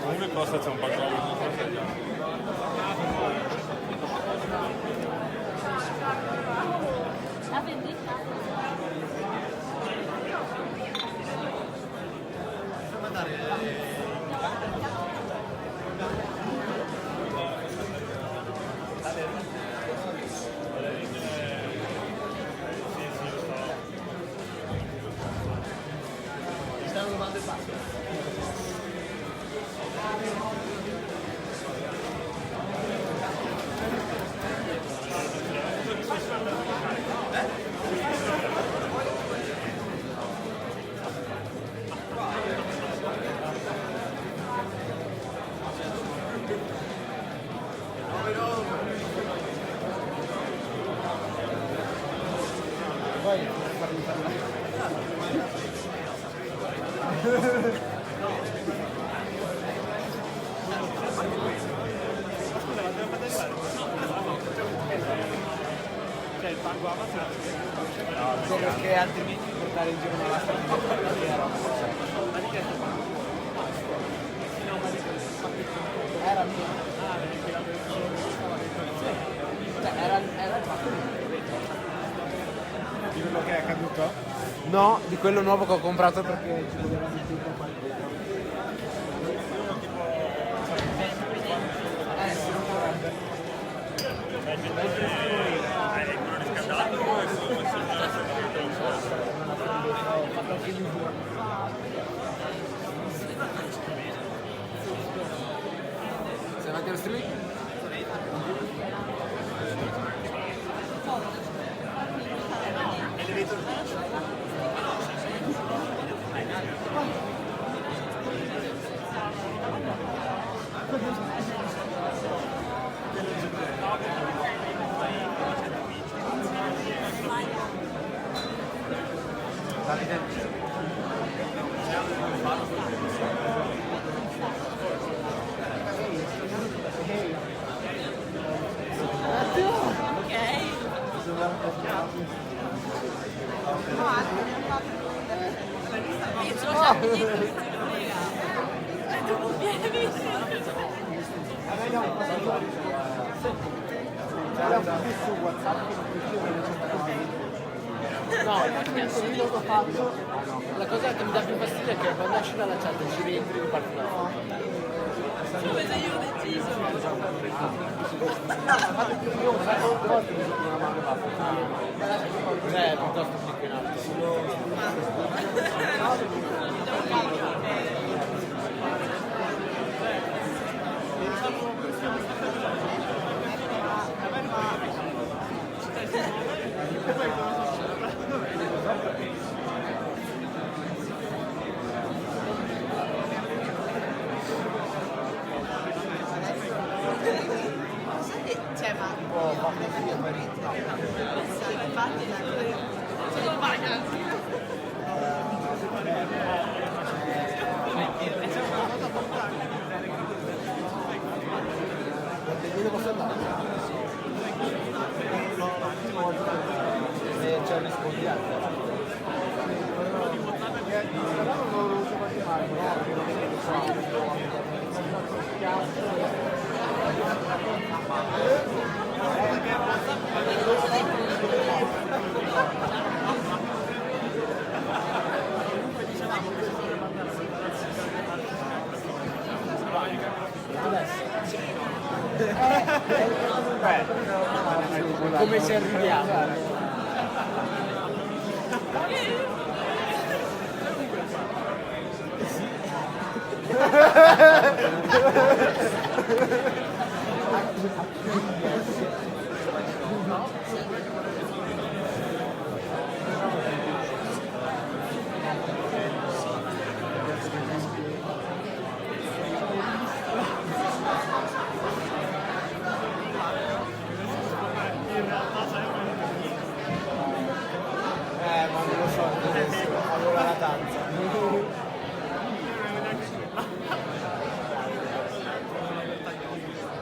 Speaker 3: Comunque costa c'è un po' troppo.
Speaker 8: la vendetta.
Speaker 11: Ti stanno rubando il passo.
Speaker 10: Poi farmi
Speaker 3: Cioè il fango amato.
Speaker 10: No, perché altrimenti portare in giro una lastra di era mia. Era il fatto di quello che è accaduto? No, di quello nuovo che ho comprato perché ci voleva di più qua dentro. Sì, non vorrebbe.
Speaker 3: È quello riscaldato o è solo
Speaker 10: Ho fatto anche l'usura. Sei avanti allo streaming? No, io l'ho fatto. La cosa che mi dà più fastidio è che quando esci dalla chat ci rientri in parte della foto.
Speaker 8: Come se io ho deciso.
Speaker 10: Fate più io un sacco di volte mi sono una mano e basta. Cos'è piuttosto più che in alto? tipo fatto film.
Speaker 8: Sì, infatti, sono vaga.
Speaker 10: Dove posso andare? Se c'è un rispondiente. Però non lo uso quasi mai, come ci arriviamo? Ma non lo so, allora la danza.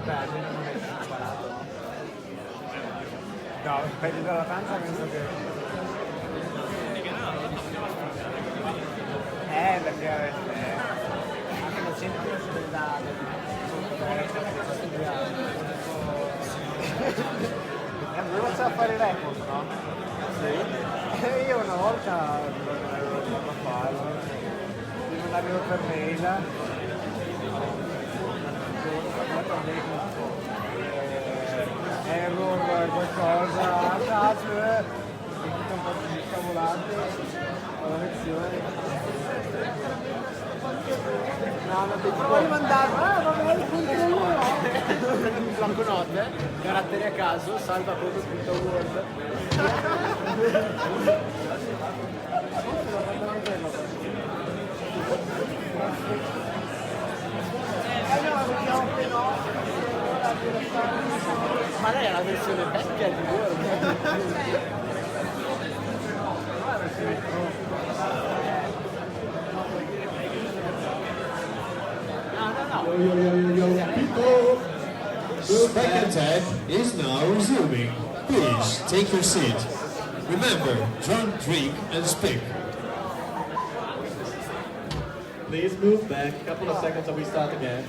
Speaker 10: Beh, non è imparato. No, peggio della danza penso che... perché anche lo senti lui faceva fare record, no? Sì. Io una volta non avevo fatto a farlo, non arrivo per mail, error qualcosa, touch, un po' di cavolate, alla lezione. No, non ti provo a rimandarlo, vabbè, il punto uno. Blocco note, caratteri a caso, salva proprio punto word. Ma lei è la versione vecchia di Word.
Speaker 2: People, Speck&Tech is now resuming. Please take your seat. Remember, don't drink and speak.
Speaker 1: Please move back a couple of seconds and we start again.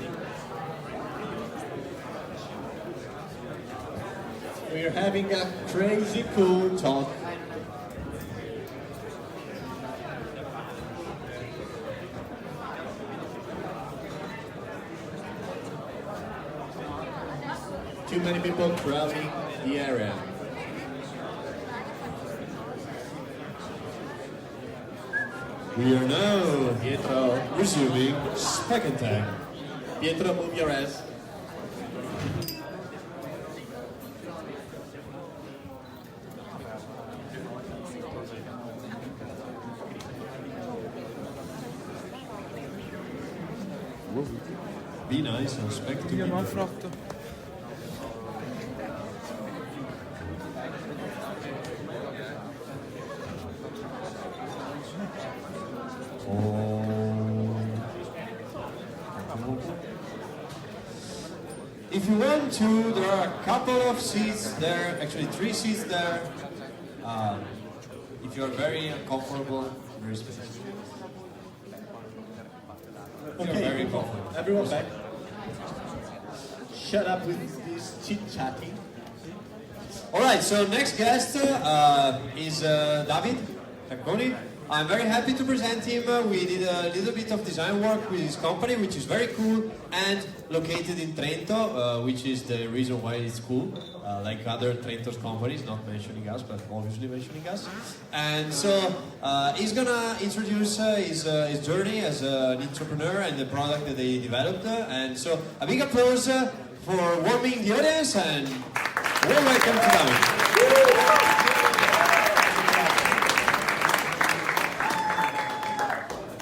Speaker 1: We're having a crazy cool talk. Too many people crowding the area.
Speaker 2: We are now
Speaker 1: Pietro,
Speaker 2: resuming Speck&Tech.
Speaker 1: Pietro, move your ass.
Speaker 2: Be nice and Speck to
Speaker 10: Io non frotto.
Speaker 2: If you want to, there are a couple of seats there, actually 3 seats there. If you're very uncomfortable, there is space.
Speaker 1: Okay,
Speaker 2: very
Speaker 1: people,
Speaker 2: comfortable.
Speaker 1: everyone back. Shut up with this chit-chatting.
Speaker 2: Alright, so next guest is David TACCONI. I'm very happy to present him. We did a little bit of design work with his company, which is very cool, and located in Trento, which is the reason why it's cool, like other Trento's companies, not mentioning us, but obviously mentioning us. And so he's gonna introduce his journey as an entrepreneur and the product that they developed. And so a big applause for warming the audience, and warm welcome to David.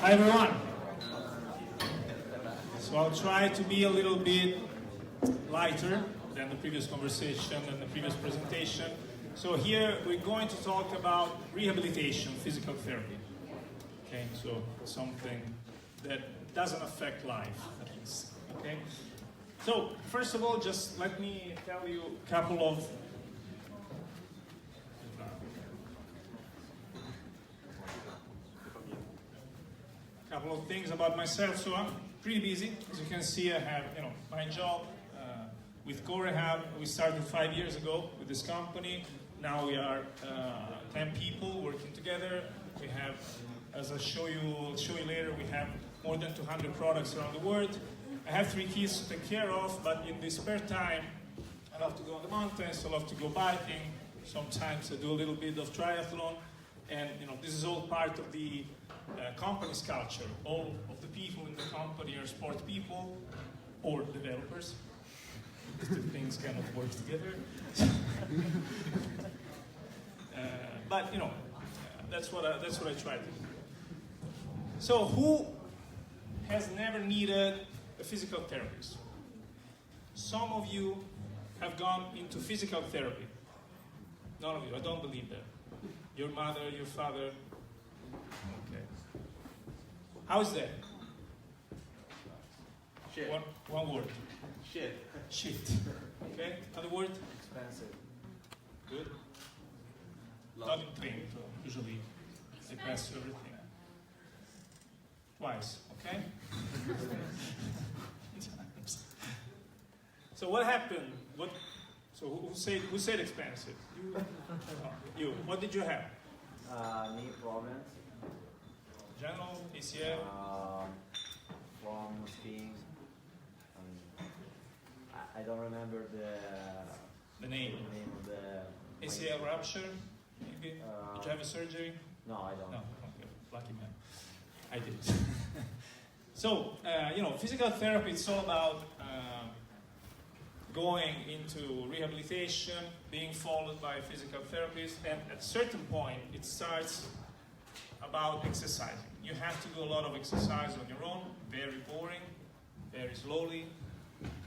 Speaker 12: Hi everyone. So I'll try to be a little bit lighter than the previous conversation and the previous presentation. So here we're going to talk about rehabilitation, physical therapy. Okay, so something that doesn't affect life, at least. Okay. So first of all, just let me tell you a couple of things about myself. So I'm pretty busy. As you can see, I have my job with co-rehab. We started 5 years ago with this company. Now we are 10 people working together. We have, as I'll show you later, we have more than 200 products around the world. I have 3 kids to take care of, but in the spare time, I love to go on the mountains, I love to go biking. Sometimes I do a little bit of triathlon, and this is all part of the company's culture. All of the people in the company are sport people or developers. These two things cannot work together. But that's what I try to do. So who has never needed a physical therapist? Some of you have gone into physical therapy. None of you, I don't believe that. Your mother, your father. Okay. How is that?
Speaker 11: Shit.
Speaker 12: One word.
Speaker 11: Shit.
Speaker 12: Shit. Okay, other word?
Speaker 11: Expensive.
Speaker 12: Good. Not in Trento, usually they pass through everything. Twice, okay? So what happened? Who said expensive? You. You. What did you have?
Speaker 13: Knee problems.
Speaker 12: General, ACL?
Speaker 13: From skiing. I don't remember
Speaker 12: the name.
Speaker 13: The name of the
Speaker 12: ACL rupture, maybe? Did you have a surgery?
Speaker 13: No, I don't.
Speaker 12: No, okay. Lucky man. I did. So, physical therapy, it's all about going into rehabilitation, being followed by a physical therapist, and at a certain point, it starts about exercising. You have to do a lot of exercise on your own, very boring, very slowly,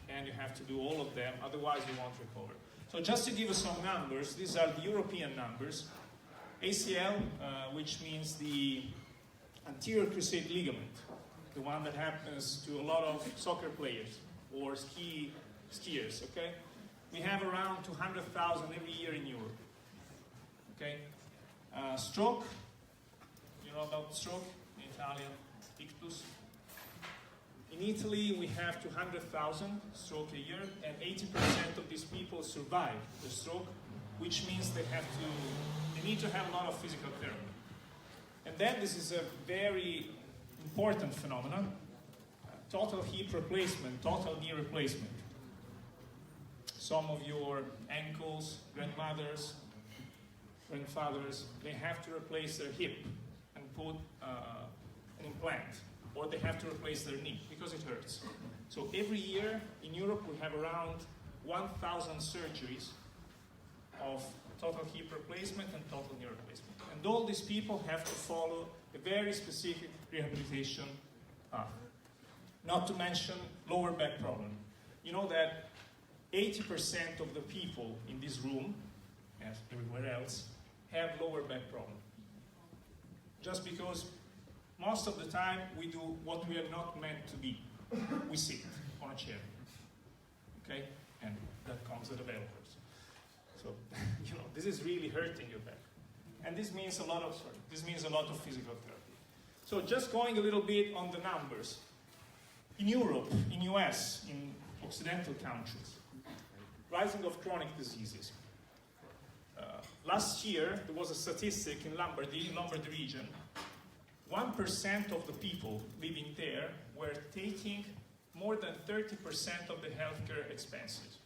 Speaker 12: and you have to do all of them, otherwise you won't recover. So just to give you some numbers, these are the European numbers. ACL, which means the anterior cruciate ligament, the one that happens to a lot of soccer players or skiers, okay? We have around 200,000 every year in Europe, okay? Stroke, you know about stroke in Italian, ictus. In Italy, we have 200,000 stroke a year, and 80% of these people survive the stroke, which means they need to have a lot of physical therapy. And then this is a very important phenomenon, total hip replacement, total knee replacement. Some of your uncles, grandmothers, grandfathers, they have to replace their hip and put an implant, or they have to replace their knee because it hurts. So every year in Europe we have around 1,000 surgeries of total hip replacement and total knee replacement. And all these people have to follow a very specific rehabilitation path. Not to mention lower back problem. You know that 80% of the people in this room, as everywhere else, have lower back problem. Just because most of the time we do what we are not meant to be. We sit on a chair. Okay? And that comes the developers. So, this is really hurting your back. And this means a lot of physical therapy. So just going a little bit on the numbers. In Europe, in US, in Occidental countries, rising of chronic diseases. Last year, there was a statistic in Lombardy region, 1% of the people living there were taking more than 30% of the healthcare expenses.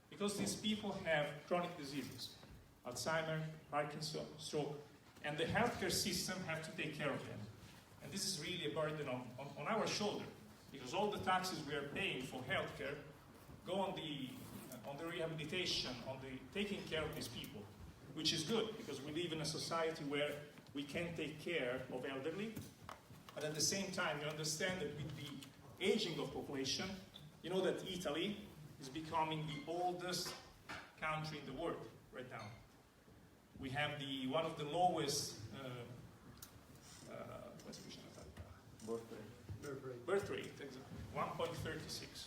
Speaker 12: Because these people have chronic diseases, Alzheimer, Parkinson, stroke, and the healthcare system have to take care of them. And this is really a burden on our shoulder, because all the taxes we are paying for healthcare go on the rehabilitation, on the taking care of these people, which is good, because we live in a society where we can take care of elderly, but at the same time, you understand that with the aging of population, you know that Italy is becoming the oldest country in the world right now. We have one of the lowest birth rate, exactly, 1.36.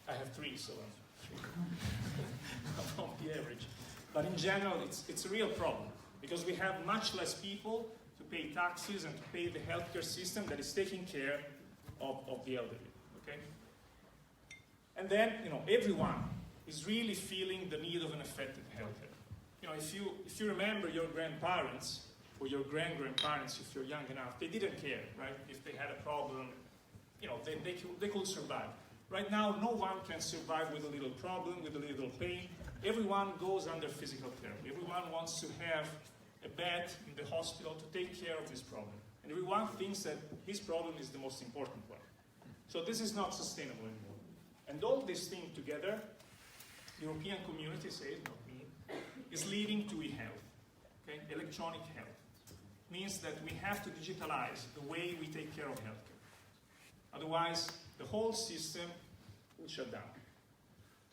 Speaker 12: I have 3, so I'm from the average. But in general, it's a real problem because we have much less people to pay taxes and to pay the healthcare system that is taking care of the elderly. Okay, and then everyone is really feeling the need of an effective healthcare. If you remember your grandparents or your grandparents, if you're young enough, they didn't care, right? If they had a problem, they could survive. Right now, no one can survive with a little problem, with a little pain. Everyone goes under physical therapy. Everyone wants to have a bed in the hospital to take care of this problem. And everyone thinks that his problem is the most important one. So this is not sustainable anymore. And all these things together, European community says, not me, is leading to e-health, okay? Electronic health. Means that we have to digitalize the way we take care of healthcare. Otherwise, the whole system will shut down.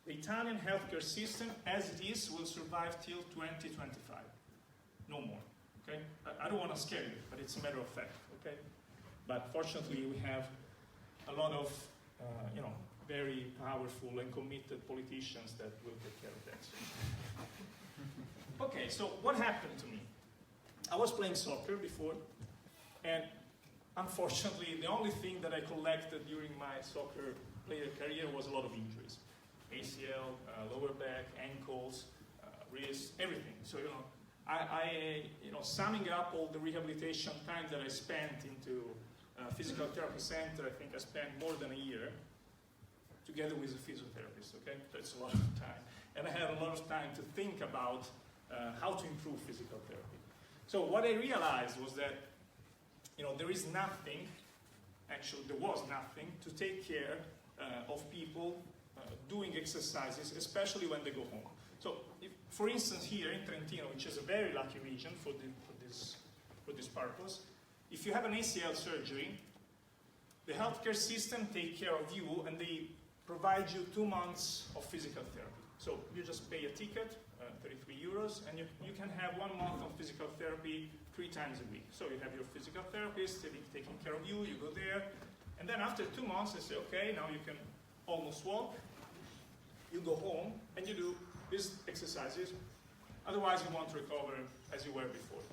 Speaker 12: The Italian healthcare system, as it is, will survive till 2025. No more, okay? I don't want to scare you, but it's a matter of fact, okay? But fortunately, we have a lot of, very powerful and committed politicians that will take care of that. Okay, so what happened to me? I was playing soccer before, and unfortunately, the only thing that I collected during my soccer player career was a lot of injuries. ACL, lower back, ankles, wrists, everything. So, summing up all the rehabilitation time that I spent into physical therapy center, I think I spent more than a year together with a physiotherapist, okay? That's a lot of time. And I had a lot of time to think about how to improve physical therapy. So what I realized was that, there is nothing, actually there was nothing, to take care of people doing exercises, especially when they go home. So, for instance, here in Trentino, which is a very lucky region for this purpose, if you have an ACL surgery, the healthcare system take care of you and they provide you 2 months of physical therapy. So you just pay a ticket, 33 euros, and you can have 1 month of physical therapy 3 times a week. So you have your physical therapist taking care of you, you go there, and then after 2 months they say, okay, now you can almost walk, you go home, and you do these exercises, otherwise you won't recover as you were before.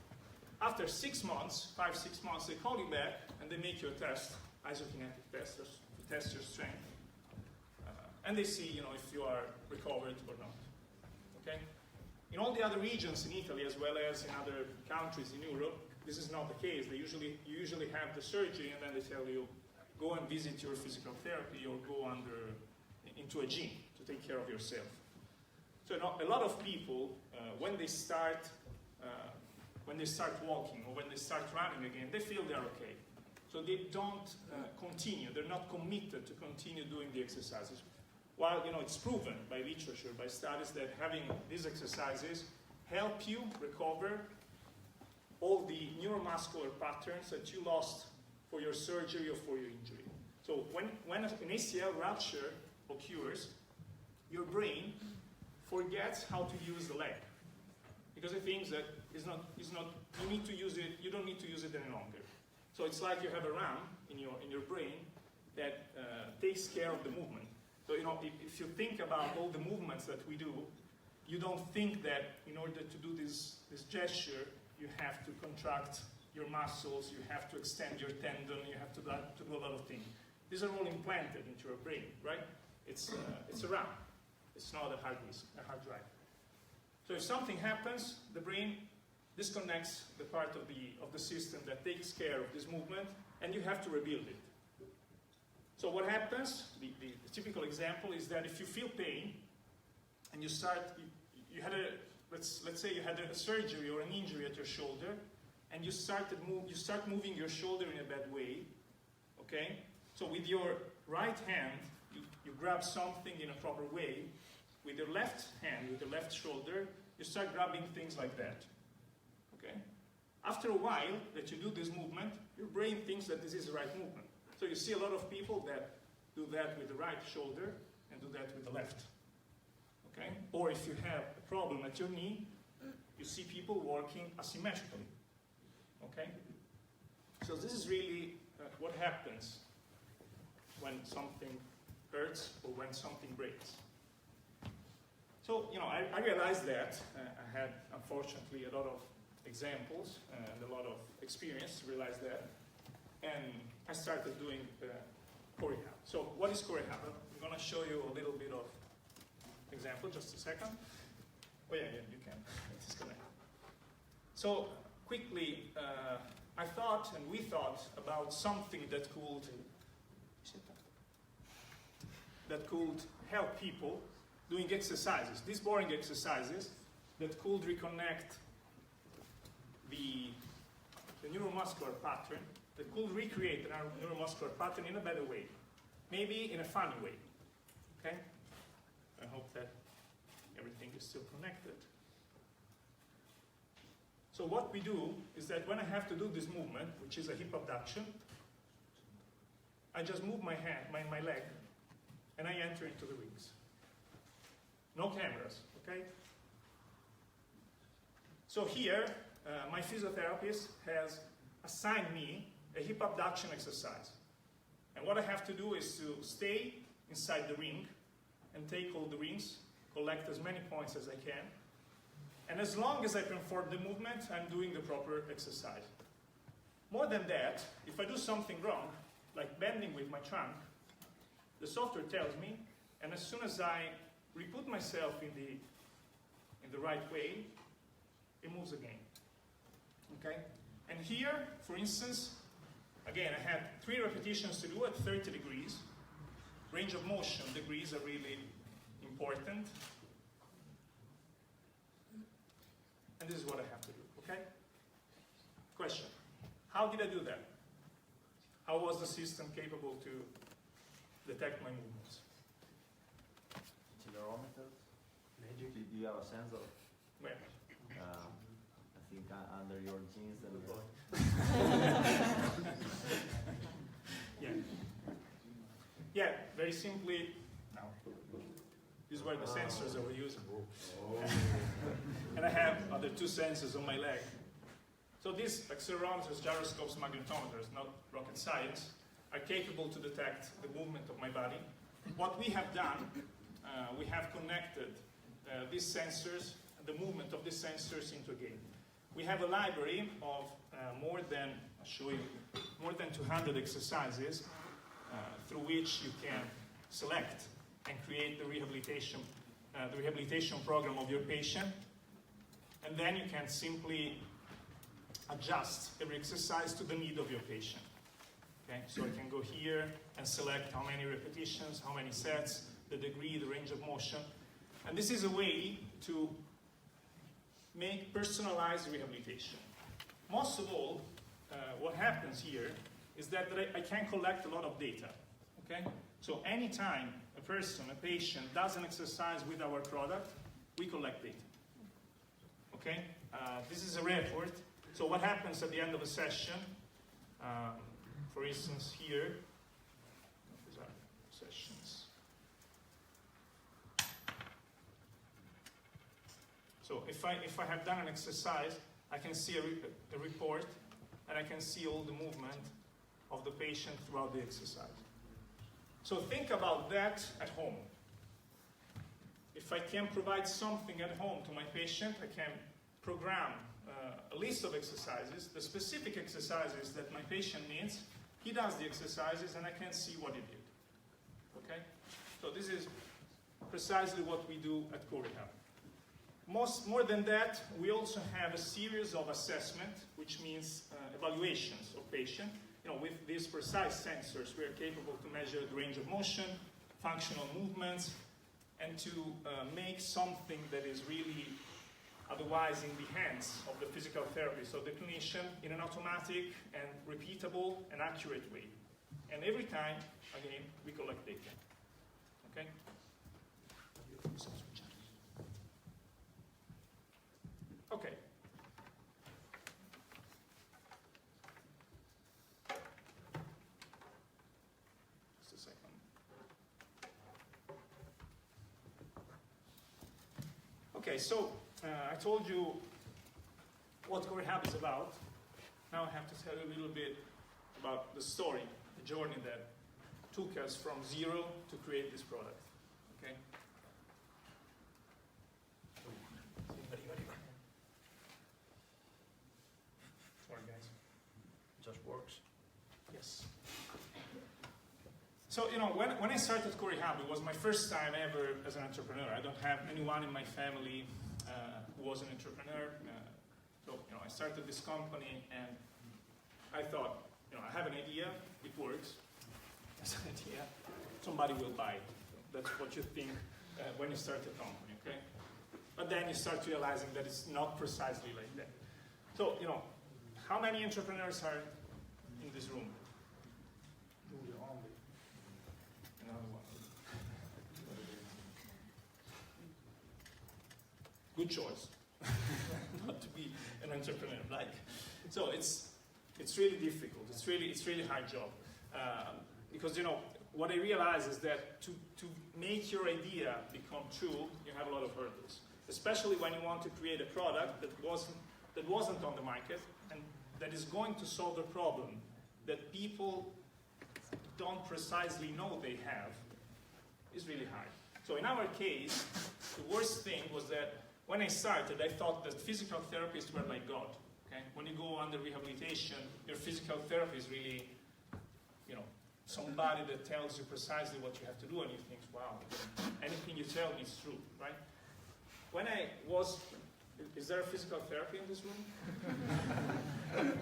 Speaker 12: After 6 months, 5-6 months, they call you back and they make you a test, isokinetic test, to test your strength. And they see, if you are recovered or not. Okay? In all the other regions in Italy, as well as in other countries in Europe, this is not the case. You usually have the surgery and then they tell you, go and visit your physical therapy or go into a gym to take care of yourself. So a lot of people, when they start walking or when they start running again, they feel they're okay. So they don't continue. They're not committed to continue doing the exercises. While it's proven by literature, by studies, that having these exercises help you recover all the neuromuscular patterns that you lost for your surgery or for your injury. So when an ACL rupture occurs, your brain forgets how to use the leg because it thinks that you need to use it. You don't need to use it any longer. So it's like you have a RAM in your brain that takes care of the movement. So if you think about all the movements that we do, you don't think that in order to do this gesture, you have to contract your muscles, you have to extend your tendon, you have to do a lot of things. These are all implanted into your brain, right? It's a RAM. It's not a hard disk, a hard drive. So if something happens, the brain disconnects the part of the system that takes care of this movement, and you have to rebuild it. So what happens, the typical example is that if you feel pain, and let's say you had a surgery or an injury at your shoulder, and you start moving your shoulder in a bad way, okay? So with your right hand, you grab something in a proper way. With your left hand, with your left shoulder, you start grabbing things like that, okay? After a while that you do this movement, your brain thinks that this is the right movement. So you see a lot of people that do that with the right shoulder and do that with the left. Okay? Or if you have a problem at your knee, you see people working asymmetrically. Okay? So this is really what happens when something hurts or when something breaks. So, I realized that. I had, unfortunately, a lot of examples and a lot of experience to realize that. And I started doing core rehab. So what is core rehab? I'm going to show you a little bit of example, just a second. Oh yeah, you can disconnect. So quickly, I thought, and we thought, about something that could help people doing exercises, these boring exercises that could reconnect the neuromuscular pattern, that could recreate the neuromuscular pattern in a better way, maybe in a funny way. Okay? I hope that everything is still connected. So what we do is that when I have to do this movement, which is a hip abduction, I just move my hand, my leg, and I enter into the rings. No cameras, okay? So here, my physiotherapist has assigned me a hip abduction exercise. And what I have to do is to stay inside the ring and take all the rings, collect as many points as I can. And as long as I perform the movement, I'm doing the proper exercise. More than that, if I do something wrong, like bending with my trunk, the software tells me, and as soon as I re-put myself in the right way, it moves again. Okay? And here, for instance, again, I had 3 repetitions to do at 30 degrees. Range of motion degrees are really important. And this is what I have to do, okay? Question. How did I do that? How was the system capable to detect my movements?
Speaker 13: Accelerometer? Do you have a sensor?
Speaker 12: Where?
Speaker 13: I think under your jeans and
Speaker 12: Yeah. Yeah, very simply, now. These were the sensors I was using. And I have other 2 sensors on my leg. So these accelerometers, gyroscopes, magnetometers, not rocket science, are capable to detect the movement of my body. What we have done, we have connected these sensors, the movement of these sensors into a game. We have a library of more than 200 exercises through which you can select and create the rehabilitation program of your patient. And then you can simply adjust every exercise to the need of your patient. Okay? So I can go here and select how many repetitions, how many sets, the degree, the range of motion. And this is a way to make personalized rehabilitation. Most of all, what happens here is that I can collect a lot of data. Okay? So anytime a patient does an exercise with our product, we collect data. Okay? This is a report. So what happens at the end of a session? For instance, here, these are sessions. So if I have done an exercise, I can see a report, and I can see all the movement of the patient throughout the exercise. So think about that at home. If I can provide something at home to my patient, I can program a list of exercises, the specific exercises that my patient needs. He does the exercises, and I can see what he did. Okay? So this is precisely what we do at Core Rehab. More than that, we also have a series of assessment, which means evaluations of patient. With these precise sensors, we are capable to measure the range of motion, functional movements, and to make something that is really otherwise in the hands of the physical therapist, of the clinician, in an automatic and repeatable and accurate way. And every time, again, we collect data. Okay? Okay. Just a second. Okay, so I told you what CoreHub is about. Now I have to tell you a little bit about the story, the journey that took us from zero to create this product. Okay? Sorry, guys.
Speaker 11: Just works.
Speaker 12: Yes. So, you know, when I started CoreHub, it was my first time ever as an entrepreneur. I don't have anyone in my family who was an entrepreneur. So, you know, I started this company and I thought, you know, I have an idea, it works. That's an idea. Somebody will buy it. That's what you think when you start a company, okay? But then you start realizing that it's not precisely like that. So, you know, how many entrepreneurs are in this room? Another one. Good choice. Not to be an entrepreneur, like. So it's really difficult. It's really hard job. Because, you know, what I realize is that to make your idea become true, you have a lot of hurdles. Especially when you want to create a product that wasn't on the market and that is going to solve a problem that people don't precisely know they have, is really hard. So in our case, the worst thing was that when I started, I thought that physical therapists were like God. Okay? When you go under rehabilitation, your physical therapy is really, you know, somebody that tells you precisely what you have to do, and you think, wow, anything you tell me is true, right? When I was, is there a physical therapy in this room? Okay.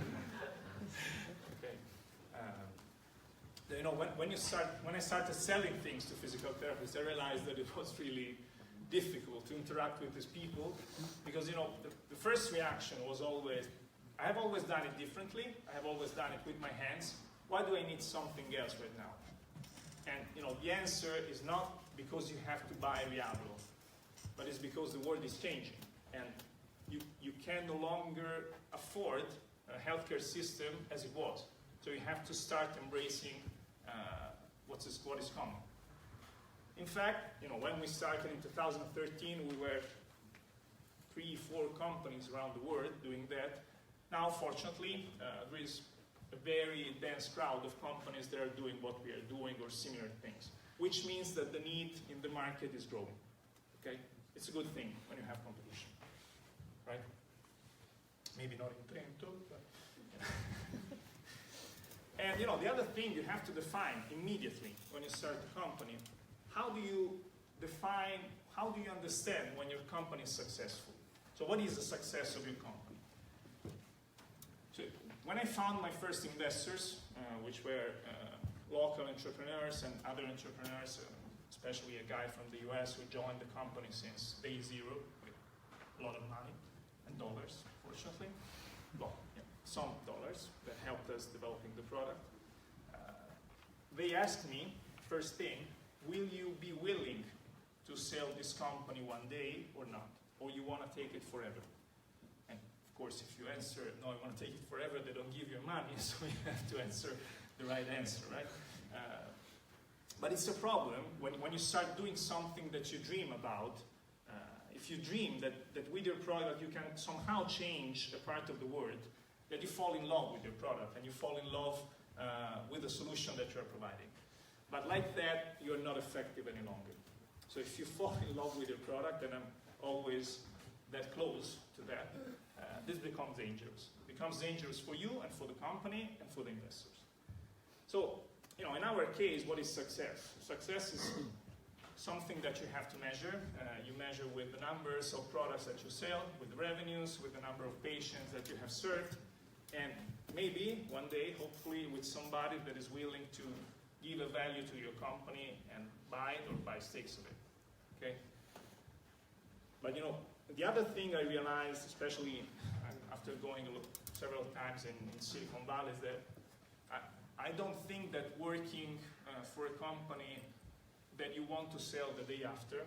Speaker 12: You know, when I started selling things to physical therapists, I realized that it was really difficult to interact with these people because, you know, the first reaction was always, I have always done it differently. I have always done it with my hands. Why do I need something else right now? And, you know, the answer is not because you have to buy Riablo, but it's because the world is changing. And you can no longer afford a healthcare system as it was. So you have to start embracing what is coming. In fact, you know, when we started in 2013, we were 3-4 companies around the world doing that. Now, fortunately, there is a very dense crowd of companies that are doing what we are doing or similar things, which means that the need in the market is growing. Okay? It's a good thing when you have competition, right? Maybe not in Trento, but... And, you know, the other thing you have to define immediately when you start a company, how do you understand when your company is successful? So what is the success of your company? So when I found my first investors, which were local entrepreneurs and other entrepreneurs, especially a guy from the US who joined the company since day zero with a lot of money and dollars, fortunately. Well, yeah, some dollars that helped us developing the product. They asked me, first thing, will you be willing to sell this company one day or not? Or you want to take it forever? And of course, if you answer, no, I want to take it forever, they don't give you money, so you have to answer the right answer, right? But it's a problem when you start doing something that you dream about. If you dream that with your product you can somehow change a part of the world, that you fall in love with your product and you fall in love with the solution that you're providing. But like that, you're not effective any longer. So if you fall in love with your product, and I'm always that close to that, this becomes dangerous. It becomes dangerous for you and for the company and for the investors. So, you know, in our case, what is success? Success is something that you have to measure. You measure with the numbers of products that you sell, with the revenues, with the number of patients that you have served, and maybe one day, hopefully, with somebody that is willing to give a value to your company and buy it or buy stakes of it. Okay? But you know, the other thing I realized, especially after going several times in Silicon Valley, is that I don't think that working for a company that you want to sell the day after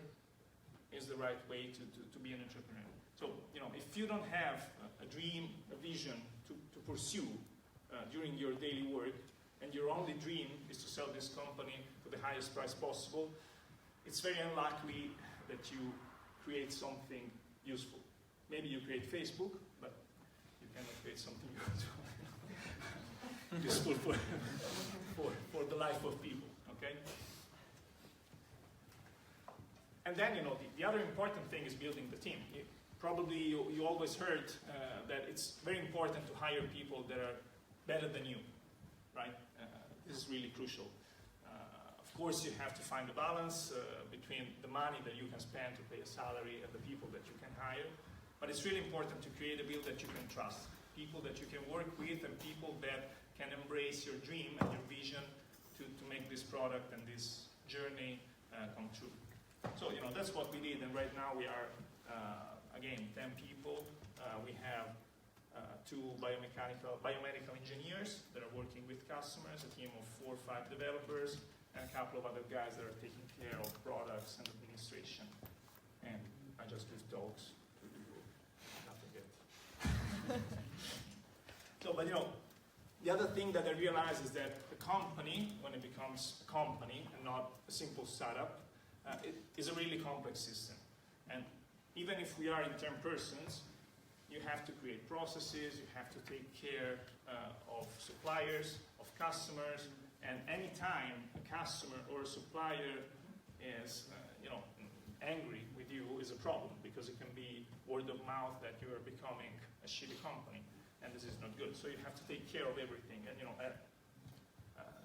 Speaker 12: is the right way to be an entrepreneur. So, you know, if you don't have a dream, a vision to pursue during your daily work, and your only dream is to sell this company for the highest price possible, it's very unlikely that you create something useful. Maybe you create Facebook, but you cannot create something useful for the life of people, okay? And then, the other important thing is building the team. Probably you always heard that it's very important to hire people that are better than you, right? This is really crucial. Of course, you have to find a balance between the money that you can spend to pay a salary and the people that you can hire. But it's really important to create a build that you can trust, people that you can work with and people that can embrace your dream and your vision to make this product and this journey come true. So, that's what we did, and right now we are, again, 10 people. We have 2 biomedical engineers that are working with customers, a team of 4 or 5 developers, and a couple of other guys that are taking care of products and administration. And I just give talks to people, nothing yet. So, but the other thing that I realize is that a company, when it becomes a company and not a simple startup, it is a really complex system. And even if we are intern persons, you have to create processes, you have to take care of suppliers, of customers, and anytime a customer or a supplier is, angry with you is a problem, because it can be word of mouth that you are becoming a shitty company, and this is not good. So you have to take care of everything, and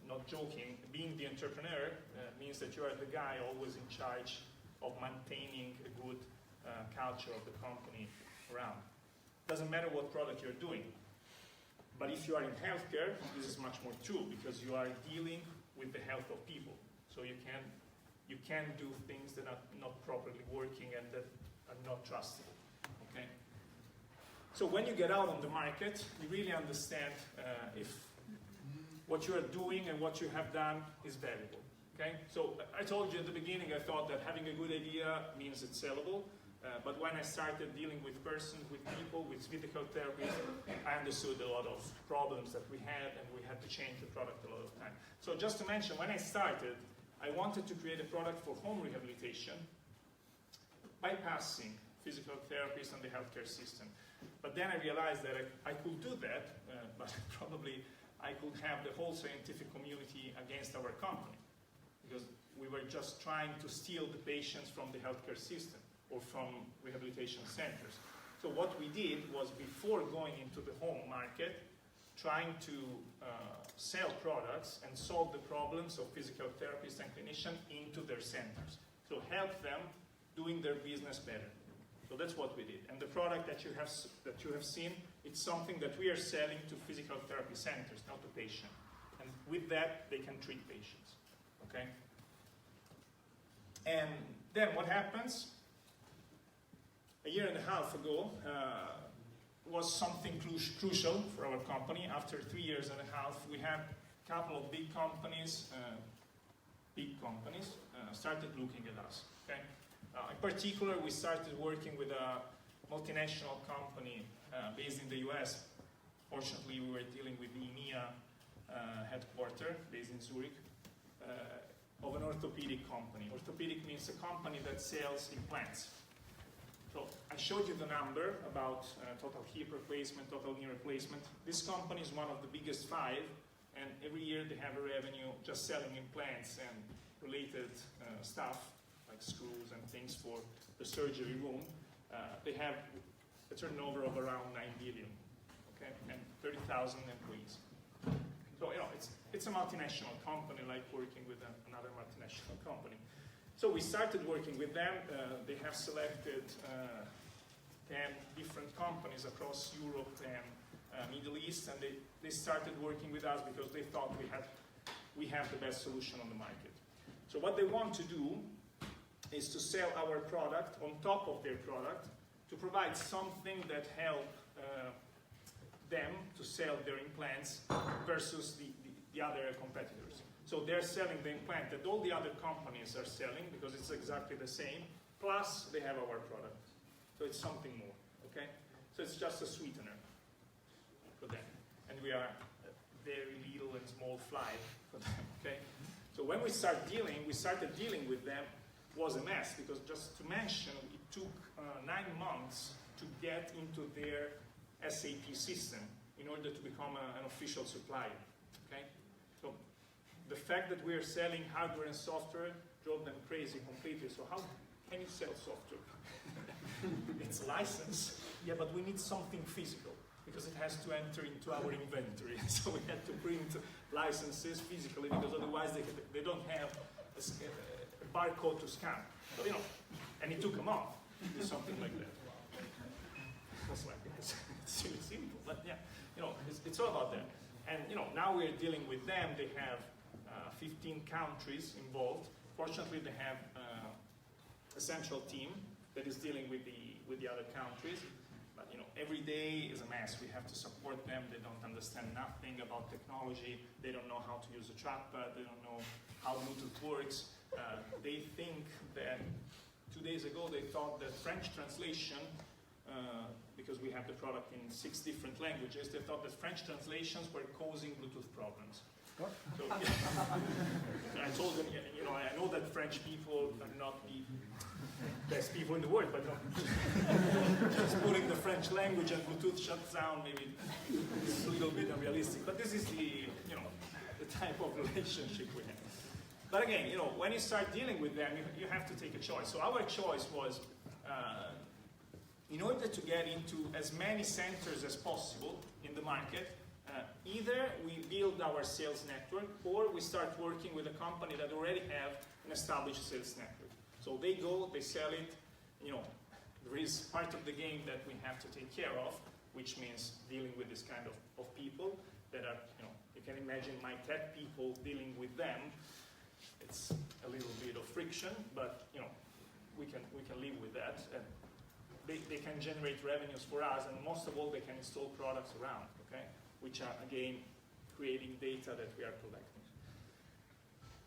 Speaker 12: not joking, being the entrepreneur means that you are the guy always in charge of maintaining a good culture of the company around. Doesn't matter what product you're doing. But if you are in healthcare, this is much more true, because you are dealing with the health of people. So you can do things that are not properly working and that are not trustable. Okay? So when you get out on the market, you really understand if what you are doing and what you have done is valuable. Okay? So I told you at the beginning, I thought that having a good idea means it's sellable. But when I started dealing with persons, with people, with physical therapists, I understood a lot of problems that we had, and we had to change the product a lot of time. So just to mention, when I started, I wanted to create a product for home rehabilitation, bypassing physical therapists and the healthcare system. But then I realized that I could do that, but probably I could have the whole scientific community against our company, because we were just trying to steal the patients from the healthcare system or from rehabilitation centers. So what we did was, before going into the home market, trying to sell products and solve the problems of physical therapists and clinicians into their centers. So help them doing their business better. So that's what we did. And the product that you have seen, it's something that we are selling to physical therapy centers, not to patients. And with that, they can treat patients. Okay? And then what happens? A year and a half ago was something crucial for our company. After 3 years and a half, we had a couple of big companies started looking at us. Okay? In particular, we started working with a multinational company based in the US. Fortunately, we were dealing with the EMEA headquarters based in Zurich, of an orthopedic company. Orthopedic means a company that sells implants. So I showed you the number about total hip replacement, total knee replacement. This company is one of the biggest 5, and every year they have a revenue just selling implants and related stuff, like screws and things for the surgery room. They have a turnover of around 9 billion, okay, and 30,000 employees. So it's a multinational company, like working with another multinational company. So we started working with them. They have selected 10 different companies across Europe and Middle East, and they started working with us because they thought we have the best solution on the market. So what they want to do is to sell our product on top of their product, to provide something that help them to sell their implants versus the other competitors. So they're selling the implant that all the other companies are selling, because it's exactly the same, plus they have our product. So it's something more, okay? So it's just a sweetener for them. And we are a very little and small fly for them, okay? So when we started dealing with them, was a mess, because just to mention, it took 9 months to get into their SAP system in order to become an official supplier. Okay? So the fact that we are selling hardware and software drove them crazy completely. So how can you sell software? It's licensed, yeah, but we need something physical because it has to enter into our inventory. So we had to print licenses physically because otherwise they don't have a barcode to scan. So, you know, and it took a month to do something like that. That's like, it's really simple, but yeah, you know, it's all about that. And, you know, now we're dealing with them. They have 15 countries involved. Fortunately, they have a central team that is dealing with the other countries. But, you know, every day is a mess. We have to support them. They don't understand nothing about technology. They don't know how to use a trackpad. They don't know how Bluetooth works. They think that 2 days ago they thought that French translation, because we have the product in 6 different languages, they thought that French translations were causing Bluetooth problems. What? So, I told them, you know, I know that French people are not the best people in the world, but just putting the French language and Bluetooth shuts down, maybe it's a little bit unrealistic. But this is the, you know, the type of relationship we have. But again, you know, when you start dealing with them, you have to take a choice. So our choice was, in order to get into as many centers as possible in the market, either we build our sales network or we start working with a company that already have an established sales network. So they go, they sell it, you know, there is part of the game that we have to take care of, which means dealing with this kind of people that are, you know, you can imagine my tech people dealing with them. It's a little bit of friction, but, you know, we can live with that. And they can generate revenues for us, and most of all, they can install products around, okay? Which are, again, creating data that we are collecting.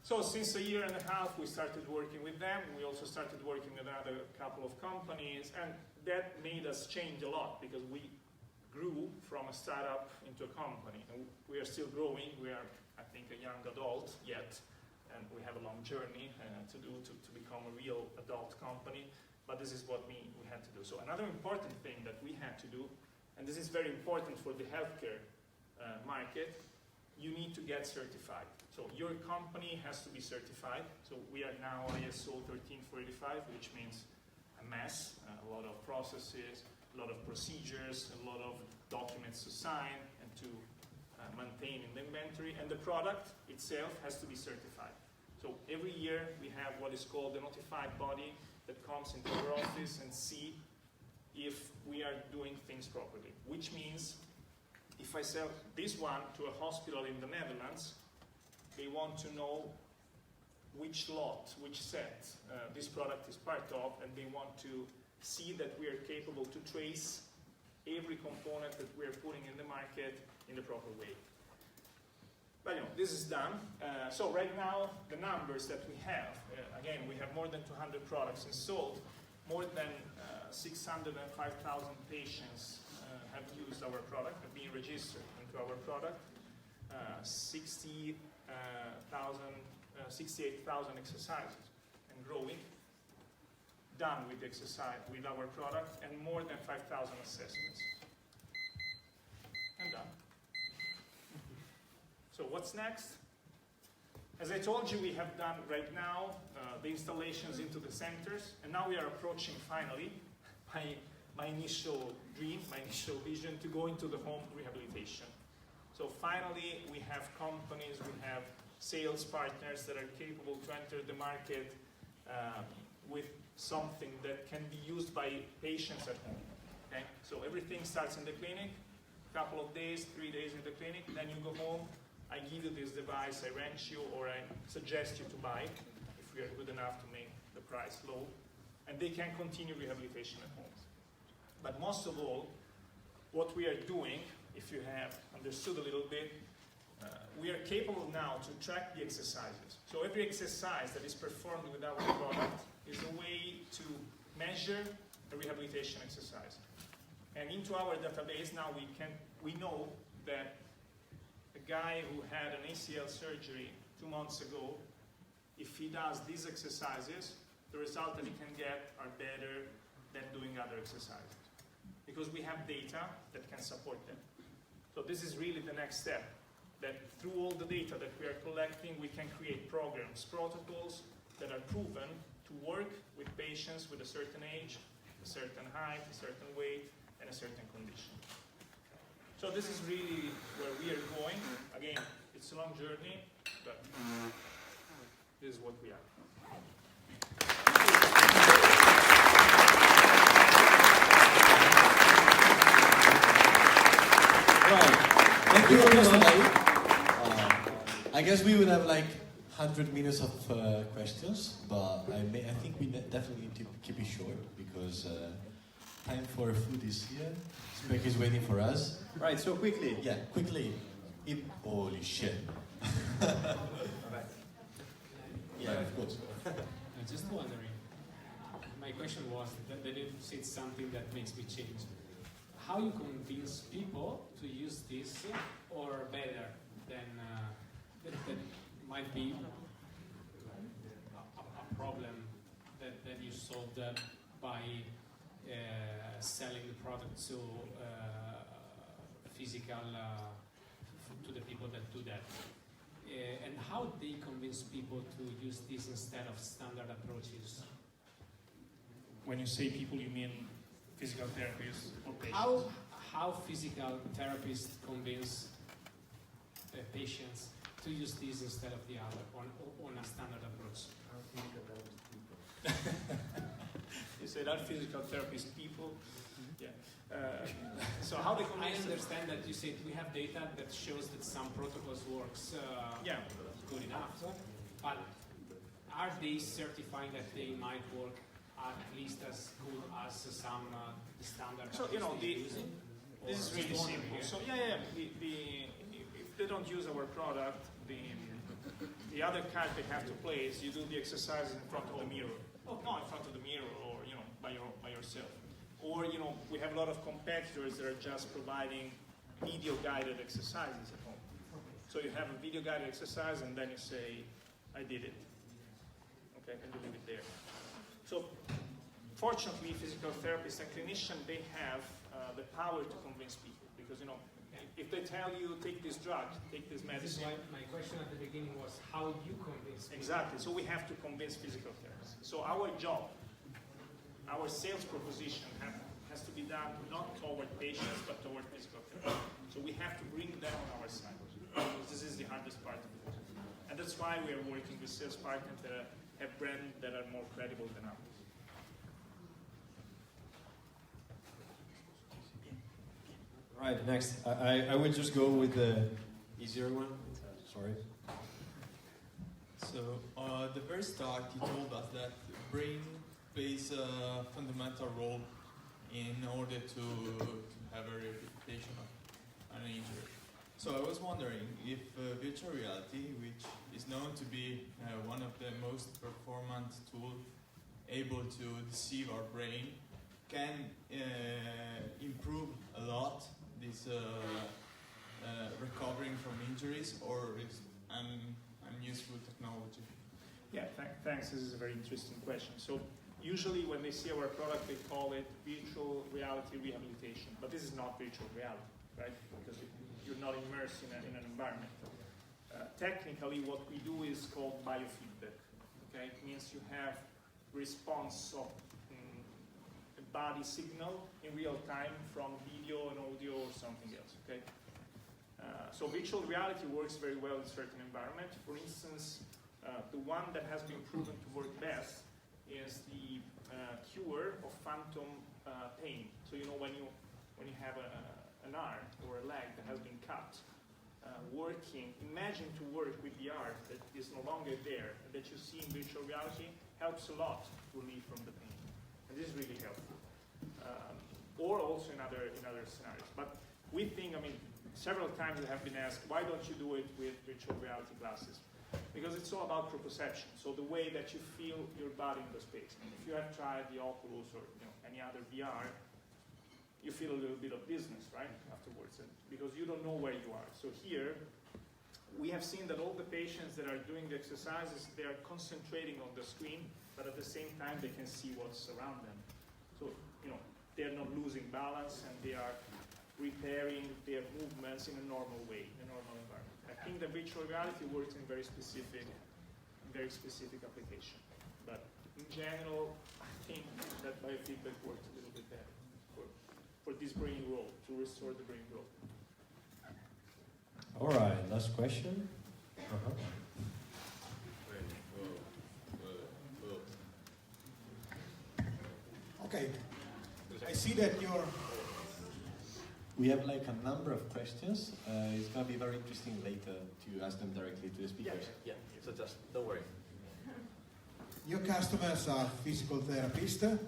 Speaker 12: So since 1.5 years, we started working with them. We also started working with another couple of companies, and that made us change a lot because we grew from a startup into a company. And we are still growing. We are, I think, a young adult yet, and we have a long journey to do to become a real adult company. But this is what we had to do. So another important thing that we had to do, and this is very important for the healthcare market, you need to get certified. So your company has to be certified. So we are now ISO 13485, which means a mess, a lot of processes, a lot of procedures, a lot of documents to sign and to maintain in the inventory. And the product itself has to be certified. So every year we have what is called the notified body that comes into our office and see if we are doing things properly, which means if I sell this one to a hospital in the Netherlands, they want to know which lot, which set this product is part of, and they want to see that we are capable to trace every component that we are putting in the market in the proper way. But, you know, this is done. So right now, the numbers that we have, again, we have more than 200 products installed, more than 605,000 patients have used our product, have been registered into our product, 68,000 exercises and growing, done with exercise with our product, and more than 5,000 assessments. And done. So what's next? As I told you, we have done right now the installations into the centers, and now we are approaching finally my initial dream, my initial vision to go into the home rehabilitation. So finally, we have companies, we have sales partners that are capable to enter the market with something that can be used by patients at home. Okay? So everything starts in the clinic, a couple of days, 3 days in the clinic, then you go home, I give you this device, I rent you, or I suggest you to buy, if we are good enough to make the price low, and they can continue rehabilitation at home. But most of all, what we are doing, if you have understood a little bit, we are capable now to track the exercises. So every exercise that is performed with our product is a way to measure a rehabilitation exercise. And into our database now we know that a guy who had an ACL surgery 2 months ago, if he does these exercises, the result that he can get are better than doing other exercises, because we have data that can support them. So this is really the next step, that through all the data that we are collecting, we can create programs, protocols that are proven to work with patients with a certain age, a certain height, a certain weight, and a certain condition. So this is really where we are going. Again, it's a long journey, but this is what we are.
Speaker 1: Thank you very much. I guess we would have like 100 minutes of questions, but I think we definitely need to keep it short because time for food is here. Speck is waiting for us.
Speaker 2: Right, so quickly.
Speaker 1: Yeah, quickly. Holy shit. Yeah, of course.
Speaker 4: Just wondering, my question was that you said something that makes me change. How you convince people to use this, or better than that might be a problem that you solved by selling the product to physical to the people that do that, and how they convince people to use this instead of standard approaches.
Speaker 12: When you say people, you mean physical therapists or patients?
Speaker 4: How physical therapists convince patients to use this instead of the other on a standard approach?
Speaker 12: You said that physical therapist people? Yeah. So how they convince?
Speaker 4: I understand that you said we have data that shows that some protocols works good enough, but are they certifying that they might work at least as good as some standard?
Speaker 12: So this is really simple. So if they don't use our product, the other card they have to play is you do the exercises in front of the mirror. Oh, no, in front of the mirror, or by yourself. Or we have a lot of competitors that are just providing video-guided exercises at home. So you have a video-guided exercise, and then you say, "I did it." Okay, and you leave it there. So, fortunately, physical therapists and clinicians, they have the power to convince people, because if they tell you take this drug, take this medicine.
Speaker 4: My question at the beginning was how you convince people.
Speaker 12: Exactly. So we have to convince physical therapists. So our job, our sales proposition has to be done not toward patients but toward physical therapists. So we have to bring them on our side. This is the hardest part of it. And that's why we are working with sales partners that have brands that are more credible than ours.
Speaker 2: Right, next. I will just go with the easier one. Sorry.
Speaker 14: So, the very start, you told us that brain plays a fundamental role in order to have a rehabilitation of an injury. So I was wondering if virtual reality, which is known to be one of the most performant tools able to deceive our brain, can improve a lot this recovering from injuries, or is an unuseful technology?
Speaker 12: Yeah, thanks. This is a very interesting question. So usually when they see our product, they call it virtual reality rehabilitation. But this is not virtual reality, right? Because you're not immersed in an environment. Technically, what we do is called biofeedback. Okay, it means you have response of a body signal in real time from video and audio or something else. Okay. So virtual reality works very well in certain environments. For instance, the one that has been proven to work best is the cure of phantom pain. So when you have an arm or a leg that has been cut, imagine to work with the arm that is no longer there and that you see in virtual reality helps a lot to relieve from the pain. And this is really helpful. Or also in other scenarios. But we think, several times we have been asked, why don't you do it with virtual reality glasses? Because it's all about proprioception, so the way that you feel your body in the space. And if you have tried the Oculus or any other VR, you feel a little bit of dizziness, right, afterwards, because you don't know where you are. So here, we have seen that all the patients that are doing the exercises, they are concentrating on the screen, but at the same time they can see what's around them. So, they're not losing balance and they are repairing their movements in a normal way, in a normal environment. I think that virtual reality works in very specific application. But in general, I think that biofeedback works a little bit better for this brain role, to restore the brain role.
Speaker 2: All right, last question.
Speaker 15: Okay, I see that
Speaker 1: we have like a number of questions. It's going to be very interesting later to ask them directly to the speakers.
Speaker 11: Yeah, so just don't worry.
Speaker 15: your customers are physical therapists,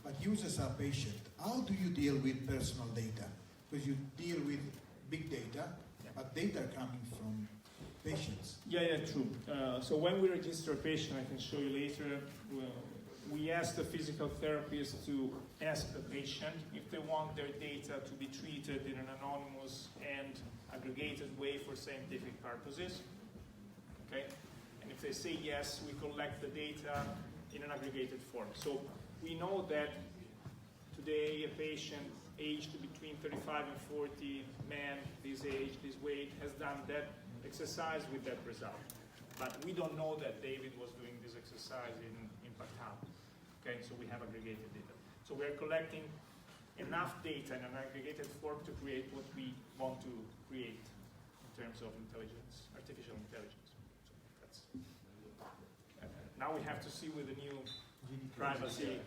Speaker 15: but users are patients. How do you deal with personal data? Because you deal with big data, but data coming from patients.
Speaker 12: Yeah, true. So when we register a patient, I can show you later, we ask the physical therapist to ask the patient if they want their data to be treated in an anonymous and aggregated way for scientific purposes. Okay? And if they say yes, we collect the data in an aggregated form. So we know that today a patient aged between 35 and 40, man, this age, this weight, has done that exercise with that result. But we don't know that David was doing this exercise in Impact Hub. Okay, so we have aggregated data. So we're collecting enough data in an aggregated form to create what we want to create in terms of intelligence, artificial intelligence. So that's, now we have to see with the new privacy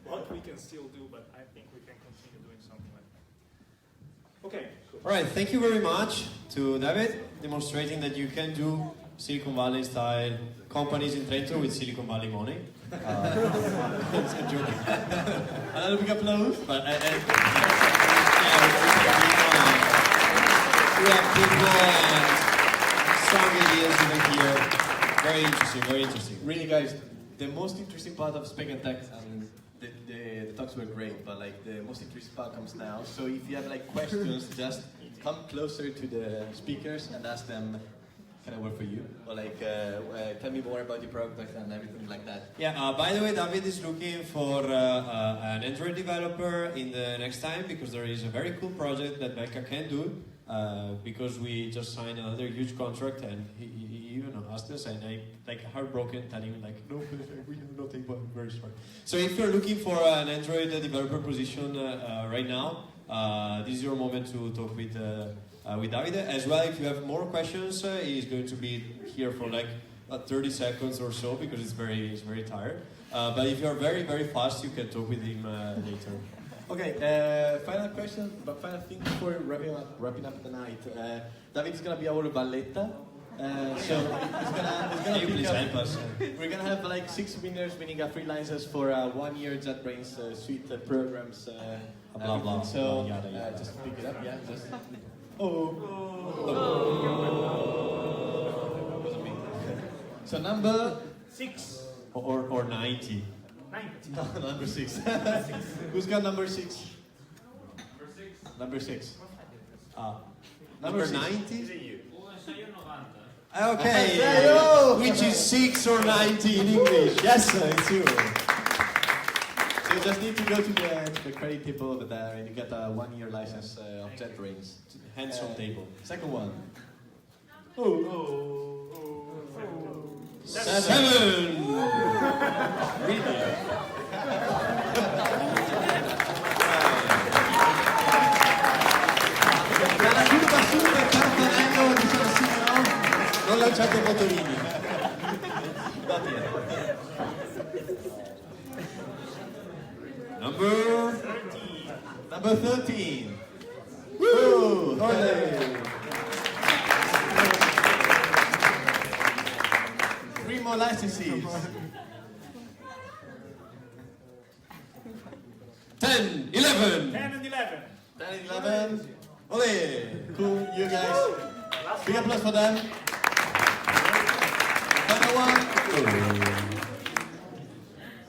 Speaker 12: what we can still do, but I think we can continue doing something like that. Okay. Cool.
Speaker 2: All right, thank you very much to David, demonstrating that you can do Silicon Valley style companies in Trento with Silicon Valley money. It's a joke. Another big applause. But we have people and strong ideas even here. Very interesting, very interesting.
Speaker 1: Really, guys, the most interesting part of Speck&Tech, I mean, the talks were great, but like the most interesting part comes now. So if you have like questions, just come closer to the speakers and ask them, can I work for you? Or like, tell me more about your product and everything like that.
Speaker 2: Yeah, by the way, David is looking for an Android developer in the next time, because there is a very cool project that Becca can do, because we just signed another huge contract, and he even asked us, and I like heartbroken, telling him like, no, we are not able, I'm very sorry. So if you're looking for an Android developer position right now, this is your moment to talk with David. As well, if you have more questions, he's going to be here for like 30 seconds or so, because he's very tired. But if you're very, very fast, you can talk with him later.
Speaker 1: Okay, final question, but final thing before wrapping up the night. David's gonna be our valletta. So he's gonna
Speaker 2: you please help us?
Speaker 1: We're gonna have like 6 winners winning a free license for 1 year JetBrains suite programs.
Speaker 2: Blah blah.
Speaker 1: So
Speaker 2: yada, yada.
Speaker 1: just pick it up, yeah. Just. Wasn't me. So number 6
Speaker 2: or 90.
Speaker 12: 90.
Speaker 1: No, number 6. Who's got number 6? Number 6.
Speaker 2: Number
Speaker 1: 6.
Speaker 2: 90?
Speaker 1: Okay,
Speaker 2: Which is 6 or 90 in English? Yes, it's you.
Speaker 1: So you just need to go to the credit table over there and you get a 1 year license of JetBrains.
Speaker 2: Hands on table.
Speaker 1: Second one.
Speaker 2: 7. Really?
Speaker 1: Dalla curva su per Campanello, diciamo sì, no?
Speaker 2: Non lanciate motorini.
Speaker 1: Not yet.
Speaker 2: Number
Speaker 12: 13.
Speaker 1: Number 13. Woo! Olé! 3 more licenses.
Speaker 2: 10, 11.
Speaker 12: 10 and 11.
Speaker 1: 10 and 11. Olé! Cool, you guys. Big applause for them. Final one.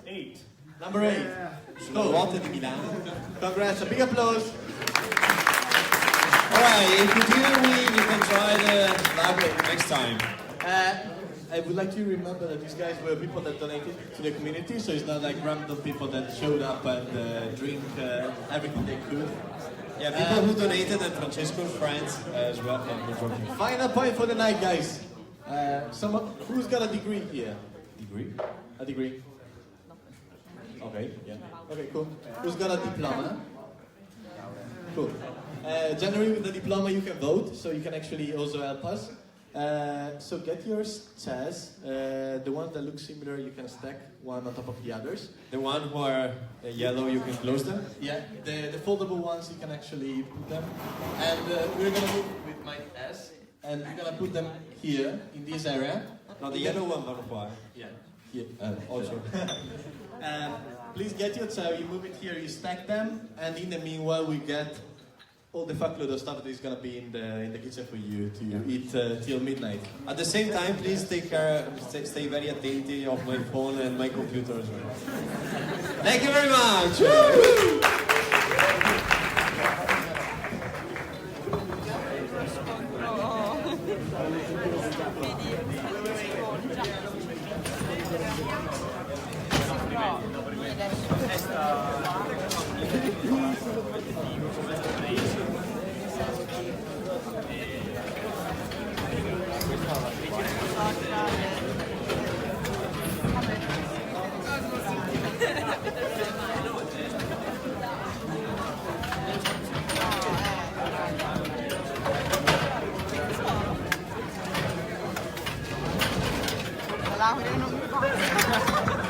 Speaker 12: 8.
Speaker 1: Number 8.
Speaker 2: Sulla ruota di Milano.
Speaker 1: Congrats, a big applause.
Speaker 2: Alright, if you didn't win, you can try the lab next time.
Speaker 1: I would like you to remember that these guys were people that donated to the community, so it's not like random people that showed up and drink everything they could.
Speaker 2: Yeah, people who donated and Francesco's friends as well.
Speaker 1: Final point for the night, guys. Someone who's got a degree here? Degree? A degree? Okay, yeah. Okay, cool. Who's got a diploma? Cool. Generally with the diploma you can vote, so you can actually also help us. So get your chairs. The ones that look similar you can stack one on top of the others.
Speaker 2: The one who are yellow, you can close them?
Speaker 1: Yeah, the foldable ones you can actually put them. And we're gonna move with my S, and we're gonna put them here in this area.
Speaker 2: No, the yellow one, but
Speaker 1: yeah. Here, also. Please get your chair, you move it here, you stack them, and in the meanwhile we get all the fuckload of stuff that is gonna be in the kitchen for you to eat till midnight.
Speaker 2: At the same time, please take care, stay very attentive of my phone and my computer as well. Thank you very much!
Speaker 9: L'aquila non mi fa.